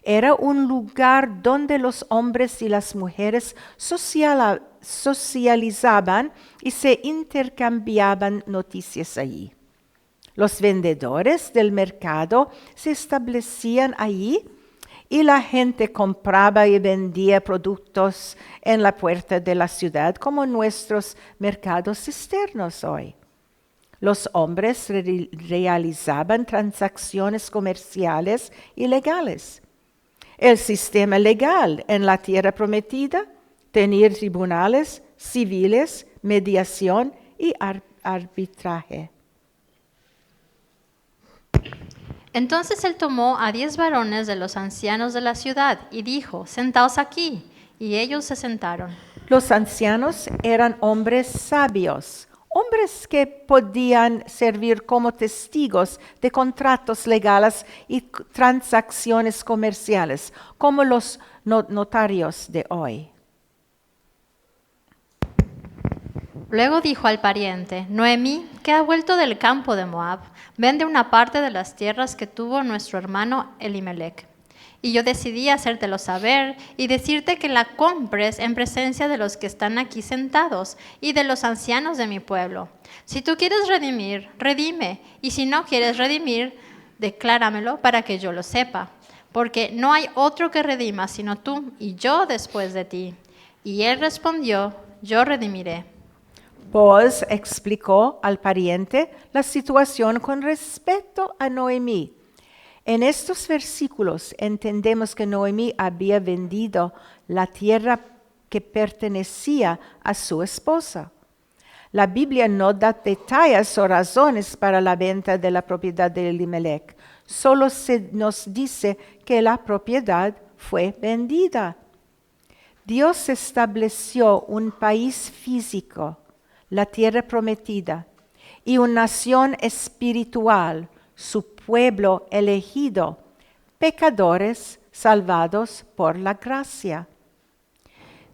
Era un lugar donde los hombres y las mujeres socializaban y se intercambiaban noticias allí. Los vendedores del mercado se establecían allí y la gente compraba y vendía productos en la puerta de la ciudad como nuestros mercados externos hoy. Los hombres realizaban transacciones comerciales y legales. El sistema legal en la tierra prometida tenía tribunales civiles, mediación y arbitraje. Entonces él tomó a 10 varones de los ancianos de la ciudad y dijo: sentaos aquí. Y ellos se sentaron. Los ancianos eran hombres sabios, hombres que podían servir como testigos de contratos legales y transacciones comerciales, como los notarios de hoy. Luego dijo al pariente: Noemí, que ha vuelto del campo de Moab, vende una parte de las tierras que tuvo nuestro hermano Elimelec. Y yo decidí hacértelo saber y decirte que la compres en presencia de los que están aquí sentados y de los ancianos de mi pueblo. Si tú quieres redimir, redime, y si no quieres redimir, decláramelo para que yo lo sepa. Porque no hay otro que redima sino tú y yo después de ti. Y él respondió: yo redimiré. Boaz explicó al pariente la situación con respecto a Noemí. En estos versículos entendemos que Noemí había vendido la tierra que pertenecía a su esposa. La Biblia no da detalles o razones para la venta de la propiedad de Elimelec. Solo se nos dice que la propiedad fue vendida. Dios estableció un país físico, la tierra prometida, y una nación espiritual, su pueblo elegido, pecadores salvados por la gracia.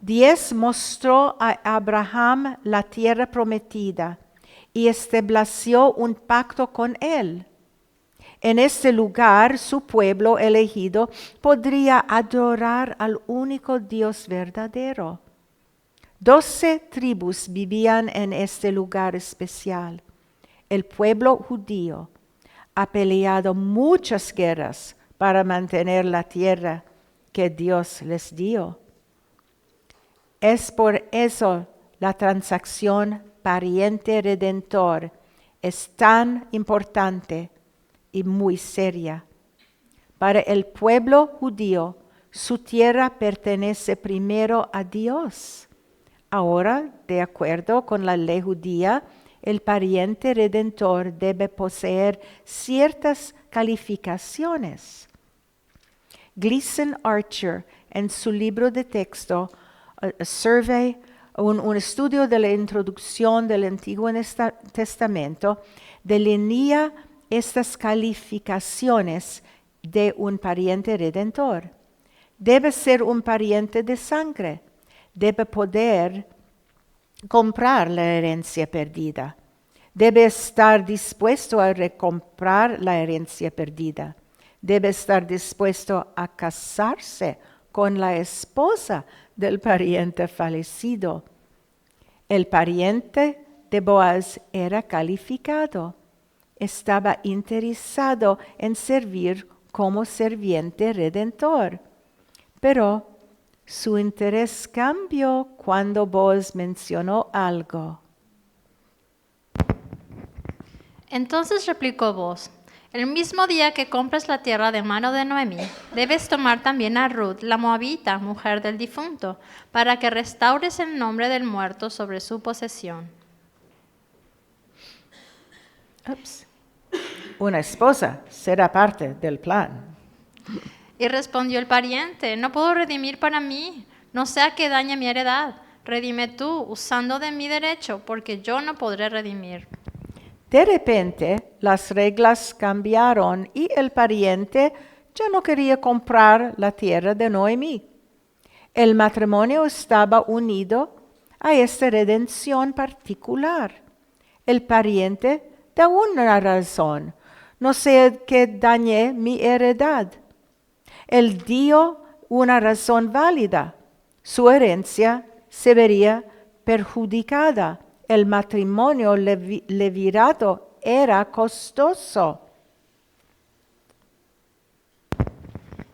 10 mostró a Abraham la tierra prometida y estableció un pacto con él. En este lugar, su pueblo elegido podría adorar al único Dios verdadero. 12 tribus vivían en este lugar especial. El pueblo judío ha peleado muchas guerras para mantener la tierra que Dios les dio. Es por eso la transacción pariente-redentor es tan importante y muy seria. Para el pueblo judío, su tierra pertenece primero a Dios. Ahora, de acuerdo con la ley judía, el pariente redentor debe poseer ciertas calificaciones. Gleason Archer, en su libro de texto, A Survey, un estudio de la introducción del Antiguo Testamento, delinea estas calificaciones de un pariente redentor. Debe ser un pariente de sangre. Debe poder comprar la herencia perdida. Debe estar dispuesto a recomprar la herencia perdida. Debe estar dispuesto a casarse con la esposa del pariente fallecido. El pariente de Boaz era calificado. Estaba interesado en servir como sirviente redentor. Pero su interés cambió cuando Boaz mencionó algo. Entonces replicó Boaz: el mismo día que compres la tierra de mano de Noemí, debes tomar también a Ruth, la moabita, mujer del difunto, para que restaures el nombre del muerto sobre su posesión. Una esposa será parte del plan. Y respondió el pariente: no puedo redimir para mí, no sea que dañe mi heredad. Redime tú, usando de mi derecho, porque yo no podré redimir. De repente, las reglas cambiaron y el pariente ya no quería comprar la tierra de Noemí. El matrimonio estaba unido a esta redención particular. El pariente da una razón: no sea que dañe mi heredad. Él dio una razón válida. Su herencia se vería perjudicada. El matrimonio levirato era costoso.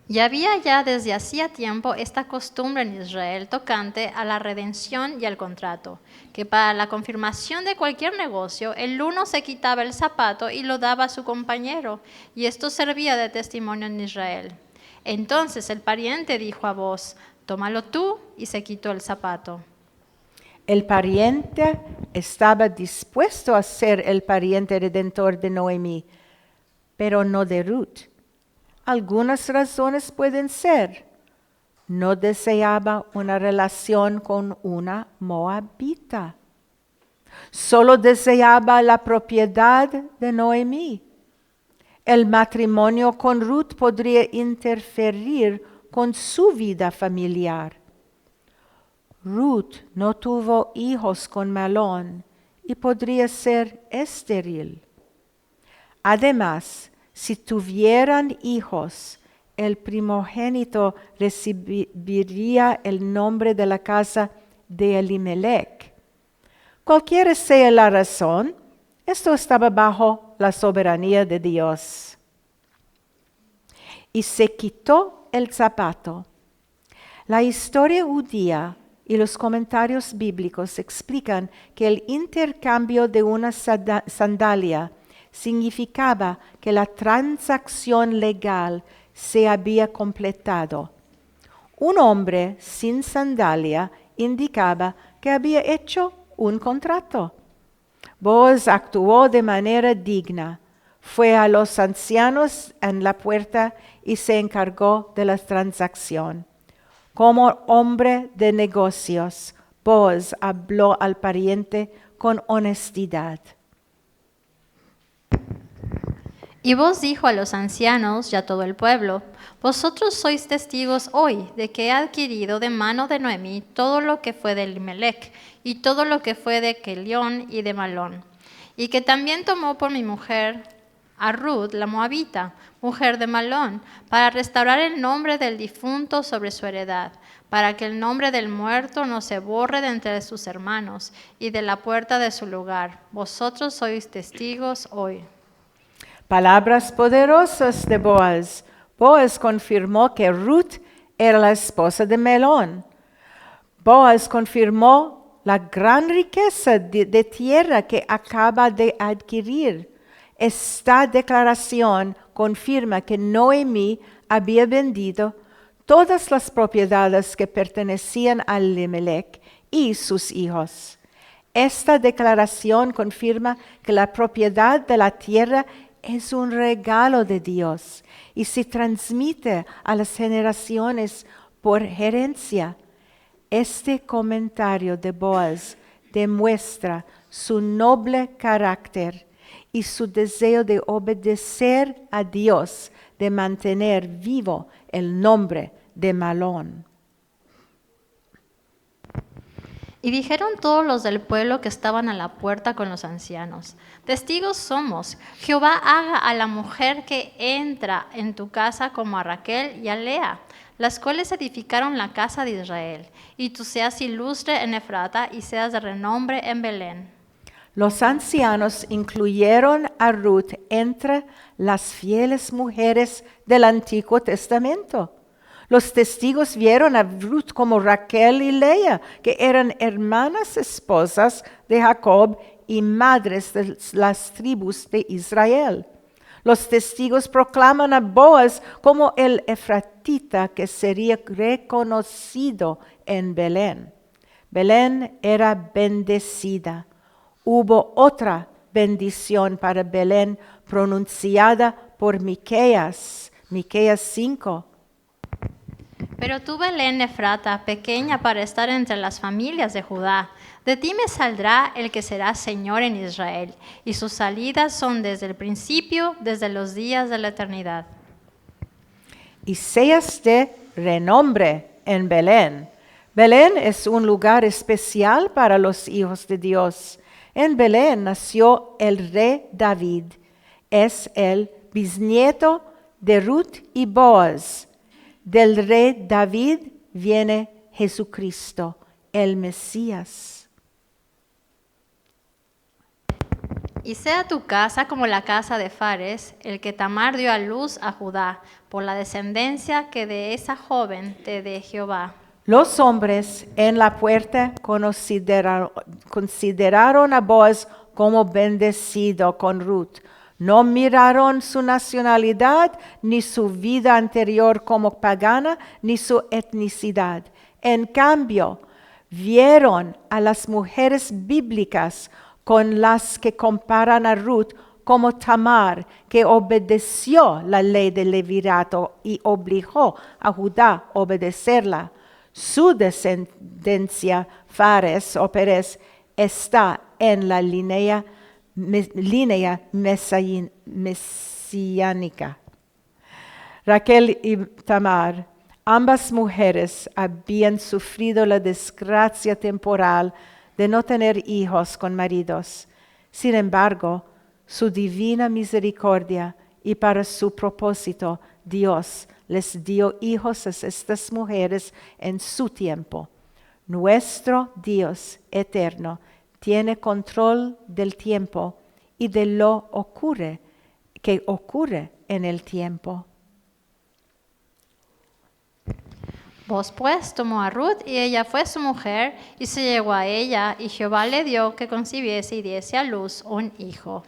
Y había ya desde hacía tiempo esta costumbre en Israel tocante a la redención y al contrato, que para la confirmación de cualquier negocio, el uno se quitaba el zapato y lo daba a su compañero, y esto servía de testimonio en Israel. Entonces el pariente dijo a Boaz: tómalo tú, y se quitó el zapato. El pariente estaba dispuesto a ser el pariente redentor de Noemí, pero no de Ruth. Algunas razones pueden ser: no deseaba una relación con una moabita. Solo deseaba la propiedad de Noemí. El matrimonio con Ruth podría interferir con su vida familiar. Ruth no tuvo hijos con Malón y podría ser estéril. Además, si tuvieran hijos, el primogénito recibiría el nombre de la casa de Elimelech. Cualquiera sea la razón, esto estaba bajo la soberanía de Dios. Y se quitó el zapato. La historia judía y los comentarios bíblicos explican que el intercambio de una sandalia significaba que la transacción legal se había completado. Un hombre sin sandalia indicaba que había hecho un contrato. Boaz actuó de manera digna. Fue a los ancianos en la puerta y se encargó de la transacción. Como hombre de negocios, Booz habló al pariente con honestidad. Y Booz dijo a los ancianos y a todo el pueblo: vosotros sois testigos hoy de que he adquirido de mano de Noemí todo lo que fue de Elimelech y todo lo que fue de Kelión y de Malón, y que también tomó por mi mujer a Ruth la moabita, mujer de Malón, para restaurar el nombre del difunto sobre su heredad, para que el nombre del muerto no se borre de entre sus hermanos y de la puerta de su lugar. Vosotros sois testigos hoy. Palabras poderosas de Booz. Booz confirmó que Ruth era la esposa de Malón. Booz confirmó la gran riqueza de tierra que acaba de adquirir. Esta declaración confirma que Noemí había vendido todas las propiedades que pertenecían a Elimelech y sus hijos. Esta declaración confirma que la propiedad de la tierra es un regalo de Dios y se transmite a las generaciones por herencia. Este comentario de Booz demuestra su noble carácter y su deseo de obedecer a Dios, de mantener vivo el nombre de Malón. Y dijeron todos los del pueblo que estaban a la puerta con los ancianos: testigos somos, Jehová haga a la mujer que entra en tu casa como a Raquel y a Lea, las cuales edificaron la casa de Israel, y tú seas ilustre en Efrata y seas de renombre en Belén. Los ancianos incluyeron a Ruth entre las fieles mujeres del Antiguo Testamento. Los testigos vieron a Ruth como Raquel y Lea, que eran hermanas esposas de Jacob y madres de las tribus de Israel. Los testigos proclaman a Booz como el efratita que sería reconocido en Belén. Belén era bendecida. Hubo otra bendición para Belén pronunciada por Miqueas 5. Pero tú, Belén Efrata, pequeña para estar entre las familias de Judá, de ti me saldrá el que será Señor en Israel, y sus salidas son desde el principio, desde los días de la eternidad. Y seas de renombre en Belén. Belén es un lugar especial para los hijos de Dios. En Belén nació el rey David. Es el bisnieto de Ruth y Booz. Del rey David viene Jesucristo, el Mesías. Y sea tu casa como la casa de Fares, el que Tamar dio a luz a Judá, por la descendencia que de esa joven te dé Jehová. Los hombres en la puerta consideraron a Booz como bendecido con Ruth. No miraron su nacionalidad, ni su vida anterior como pagana, ni su etnicidad. En cambio, vieron a las mujeres bíblicas con las que comparan a Ruth como Tamar, que obedeció la ley del levirato y obligó a Judá a obedecerla. Su descendencia, Fares o Perez, está en la línea mesiánica. Raquel y Tamar, ambas mujeres habían sufrido la desgracia temporal de no tener hijos con maridos. Sin embargo, su divina misericordia y para su propósito, Dios les dio hijos a estas mujeres en su tiempo. Nuestro Dios eterno tiene control del tiempo y de lo que ocurre en el tiempo. Vos pues tomó a Ruth y ella fue su mujer y se llegó a ella y Jehová le dio que concibiese y diese a luz un hijo.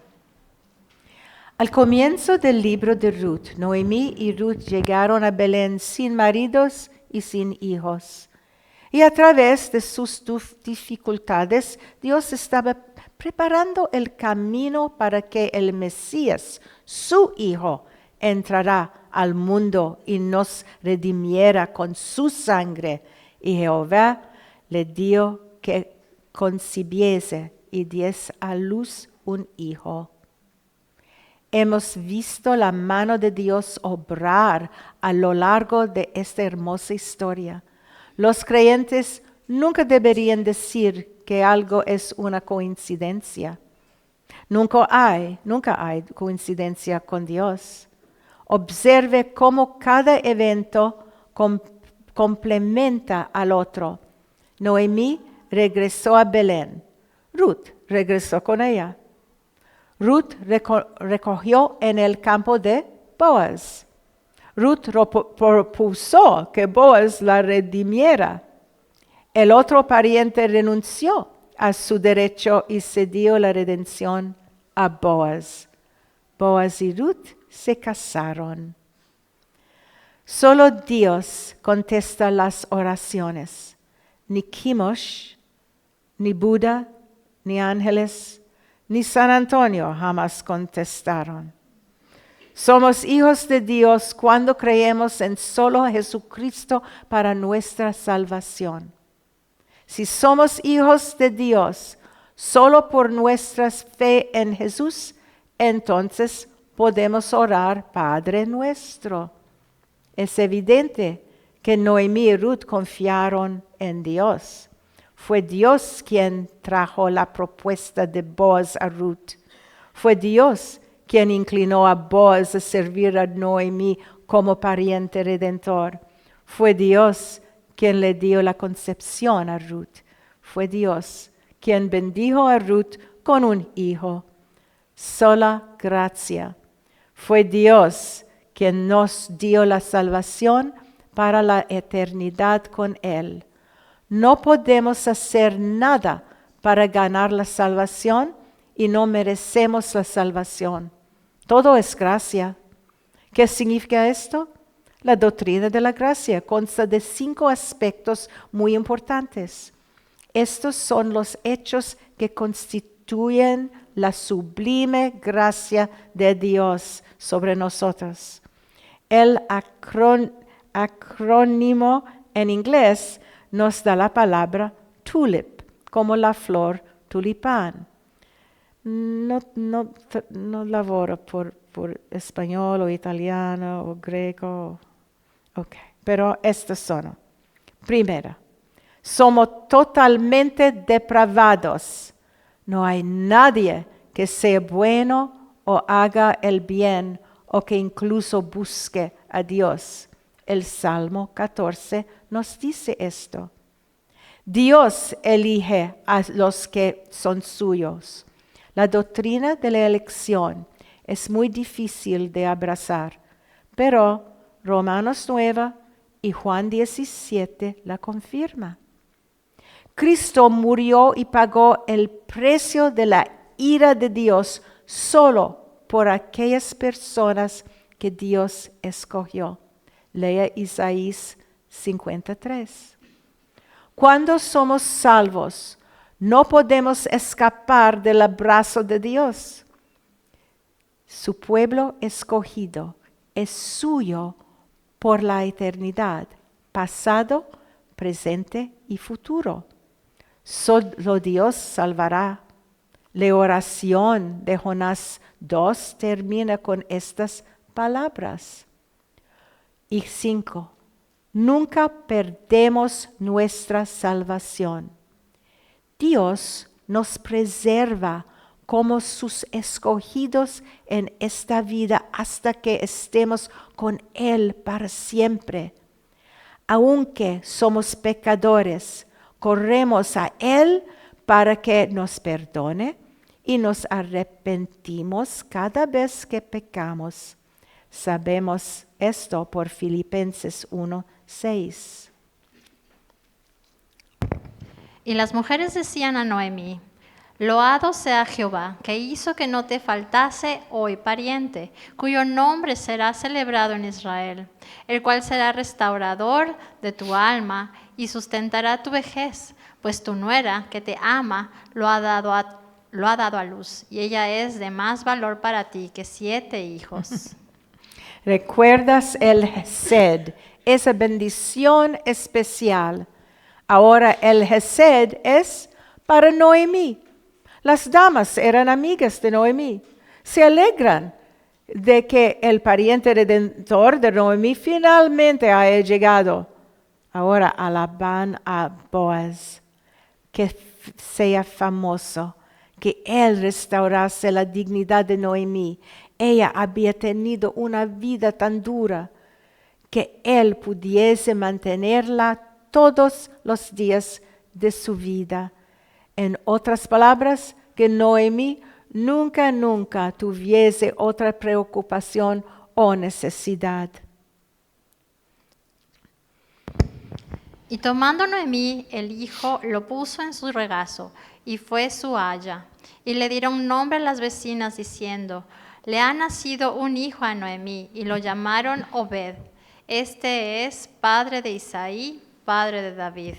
Al comienzo del libro de Ruth, Noemí y Ruth llegaron a Belén sin maridos y sin hijos. Y a través de sus dificultades, Dios estaba preparando el camino para que el Mesías, su hijo, entrará al mundo y nos redimiera con su sangre. Y Jehová le dio que concibiese y diese a luz un hijo. Hemos visto la mano de Dios obrar a lo largo de esta hermosa historia. Los creyentes nunca deberían decir que algo es una coincidencia. Nunca hay coincidencia con Dios. Observe cómo cada evento complementa al otro. Noemí regresó a Belén. Ruth regresó con ella. Ruth recogió en el campo de Boaz. Ruth propuso que Boaz la redimiera. El otro pariente renunció a su derecho y cedió la redención a Boaz. Boaz y Ruth se casaron. Solo Dios contesta las oraciones. Ni Chemosh, ni Buda, ni ángeles, ni San Antonio jamás contestaron. Somos hijos de Dios cuando creemos en solo Jesucristo para nuestra salvación. Si somos hijos de Dios solo por nuestra fe en Jesús, entonces podemos orar Padre nuestro. Es evidente que Noemí y Ruth confiaron en Dios. Fue Dios quien trajo la propuesta de Boaz a Ruth. Fue Dios quien inclinó a Boaz a servir a Noemí como pariente redentor. Fue Dios quien le dio la concepción a Ruth. Fue Dios quien bendijo a Ruth con un hijo. Sola gracia. Fue Dios quien nos dio la salvación para la eternidad con Él. No podemos hacer nada para ganar la salvación y no merecemos la salvación. Todo es gracia. ¿Qué significa esto? La doctrina de la gracia consta de 5 aspectos muy importantes. Estos son los hechos que constituyen la sublime gracia de Dios sobre nosotros. El acrónimo en inglés nos da la palabra tulip, como la flor tulipán. No laboro por español o italiano o greco. Okay. Pero estos son. Primera, somos totalmente depravados. No hay nadie que sea bueno o haga el bien o que incluso busque a Dios. El Salmo 14 nos dice esto. Dios elige a los que son suyos. La doctrina de la elección es muy difícil de abrazar, pero Romanos 9 y Juan 17 la confirma. Cristo murió y pagó el precio de la ira de Dios solo por aquellas personas que Dios escogió. Lea Isaías 53. Cuando somos salvos, no podemos escapar del abrazo de Dios. Su pueblo escogido es suyo por la eternidad, pasado, presente y futuro. Solo Dios salvará. La oración de Jonás 2 termina con estas palabras. Y 5. Nunca perdemos nuestra salvación. Dios nos preserva como sus escogidos en esta vida hasta que estemos con Él para siempre. Aunque somos pecadores, corremos a Él para que nos perdone y nos arrepentimos cada vez que pecamos. Sabemos esto por Filipenses 1:6. Y las mujeres decían a Noemí: Loado sea Jehová, que hizo que no te faltase hoy pariente, cuyo nombre será celebrado en Israel, el cual será restaurador de tu alma y sustentará tu vejez, pues tu nuera, que te ama, lo ha dado a luz, y ella es de más valor para ti que 7 hijos. ¿Recuerdas el Hesed, esa bendición especial? Ahora el Hesed es para Noemí. Las damas eran amigas de Noemí. Se alegran de que el pariente redentor de Noemí finalmente haya llegado. Ahora alaban a Boaz, que sea famoso, que él restaurase la dignidad de Noemí. Ella había tenido una vida tan dura que él pudiese mantenerla todos los días de su vida. En otras palabras, que Noemí nunca tuviese otra preocupación o necesidad. Y tomando Noemí el hijo, lo puso en su regazo, y fue su aya. Y le dieron nombre a las vecinas, diciendo, le ha nacido un hijo a Noemí, y lo llamaron Obed. Este es padre de Isaí, padre de David.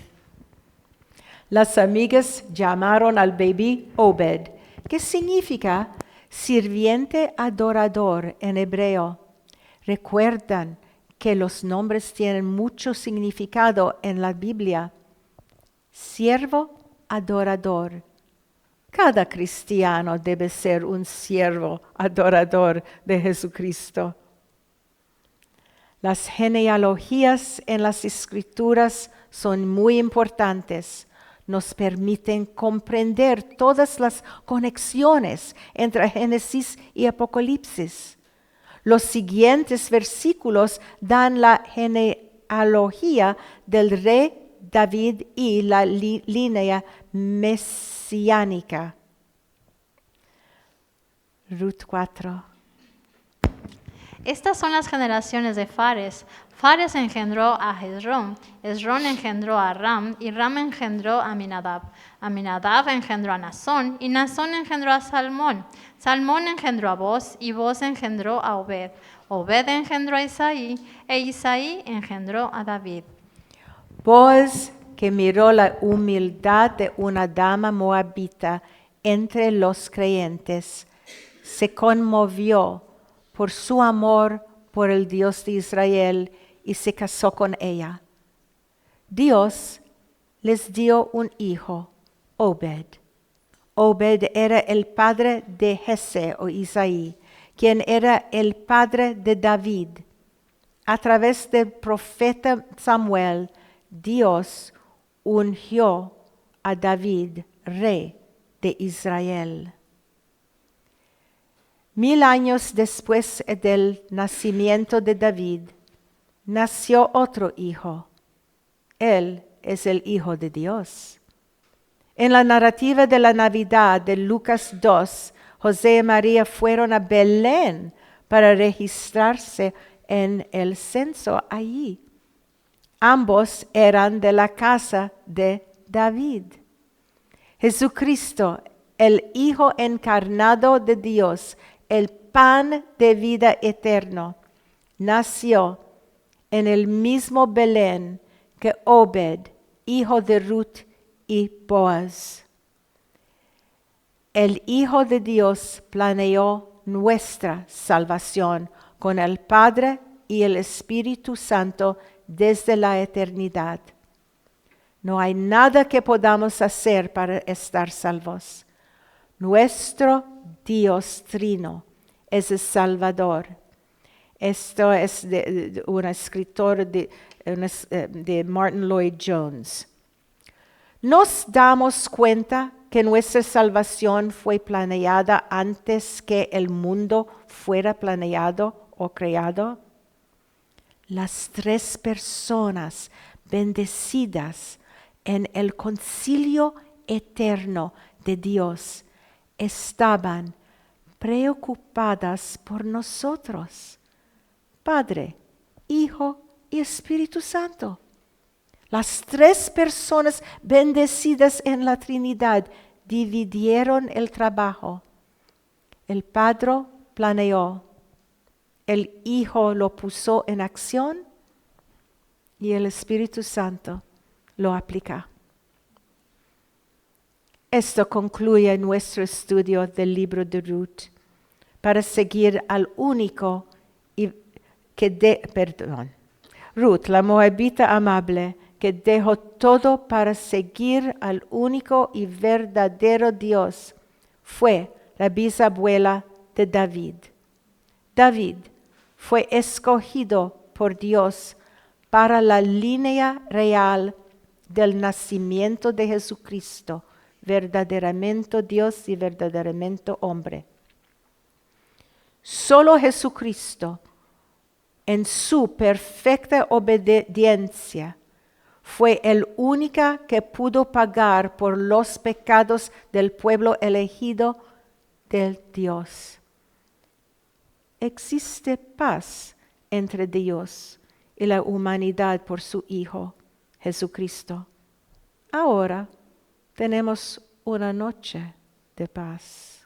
Las amigas llamaron al bebé Obed, que significa sirviente adorador en hebreo. Recuerdan que los nombres tienen mucho significado en la Biblia. Siervo adorador. Cada cristiano debe ser un siervo adorador de Jesucristo. Las genealogías en las Escrituras son muy importantes. Nos permiten comprender todas las conexiones entre Génesis y Apocalipsis. Los siguientes versículos dan la genealogía del rey David y la línea mesiánica. Ruth 4. Estas son las generaciones de Fares. Fares engendró a Hezrón, Hezrón engendró a Ram, y Ram engendró a Aminadab. Aminadab engendró a Nazón, y Nazón engendró a Salmón. Salmón engendró a Boz, y Boz engendró a Obed. Obed engendró a Isaí, e Isaí engendró a David. Boaz, que miró la humildad de una dama moabita entre los creyentes, se conmovió por su amor por el Dios de Israel y se casó con ella. Dios les dio un hijo, Obed. Obed era el padre de Jesse o Isaí, quien era el padre de David. A través del profeta Samuel, Dios ungió a David, rey de Israel. 1000 años después del nacimiento de David, nació otro hijo. Él es el Hijo de Dios. En la narrativa de la Navidad de Lucas 2, José y María fueron a Belén para registrarse en el censo allí. Ambos eran de la casa de David. Jesucristo, el Hijo encarnado de Dios, el pan de vida eterno, nació en el mismo Belén que Obed, hijo de Ruth y Boaz. El Hijo de Dios planeó nuestra salvación con el Padre y el Espíritu Santo desde la eternidad. No hay nada que podamos hacer para estar salvos. Nuestro Dios Trino es el Salvador. Esto es de un escritor de Martin Lloyd Jones. Nos damos cuenta que nuestra salvación fue planeada antes que el mundo fuera planeado o creado. Las 3 personas bendecidas en el concilio eterno de Dios estaban preocupadas por nosotros, Padre, Hijo y Espíritu Santo. Las 3 personas bendecidas en la Trinidad dividieron el trabajo. El Padre planeó, el Hijo lo puso en acción y el Espíritu Santo lo aplica. Esto concluye nuestro estudio del libro de Ruth para seguir al único Ruth, la moabita amable, que dejó todo para seguir al único y verdadero Dios, fue la bisabuela de David. David fue escogido por Dios para la línea real del nacimiento de Jesucristo, verdaderamente Dios y verdaderamente hombre. Solo Jesucristo, en su perfecta obediencia, fue el único que pudo pagar por los pecados del pueblo elegido del Dios. Existe paz entre Dios y la humanidad por su Hijo, Jesucristo. Ahora tenemos una noche de paz.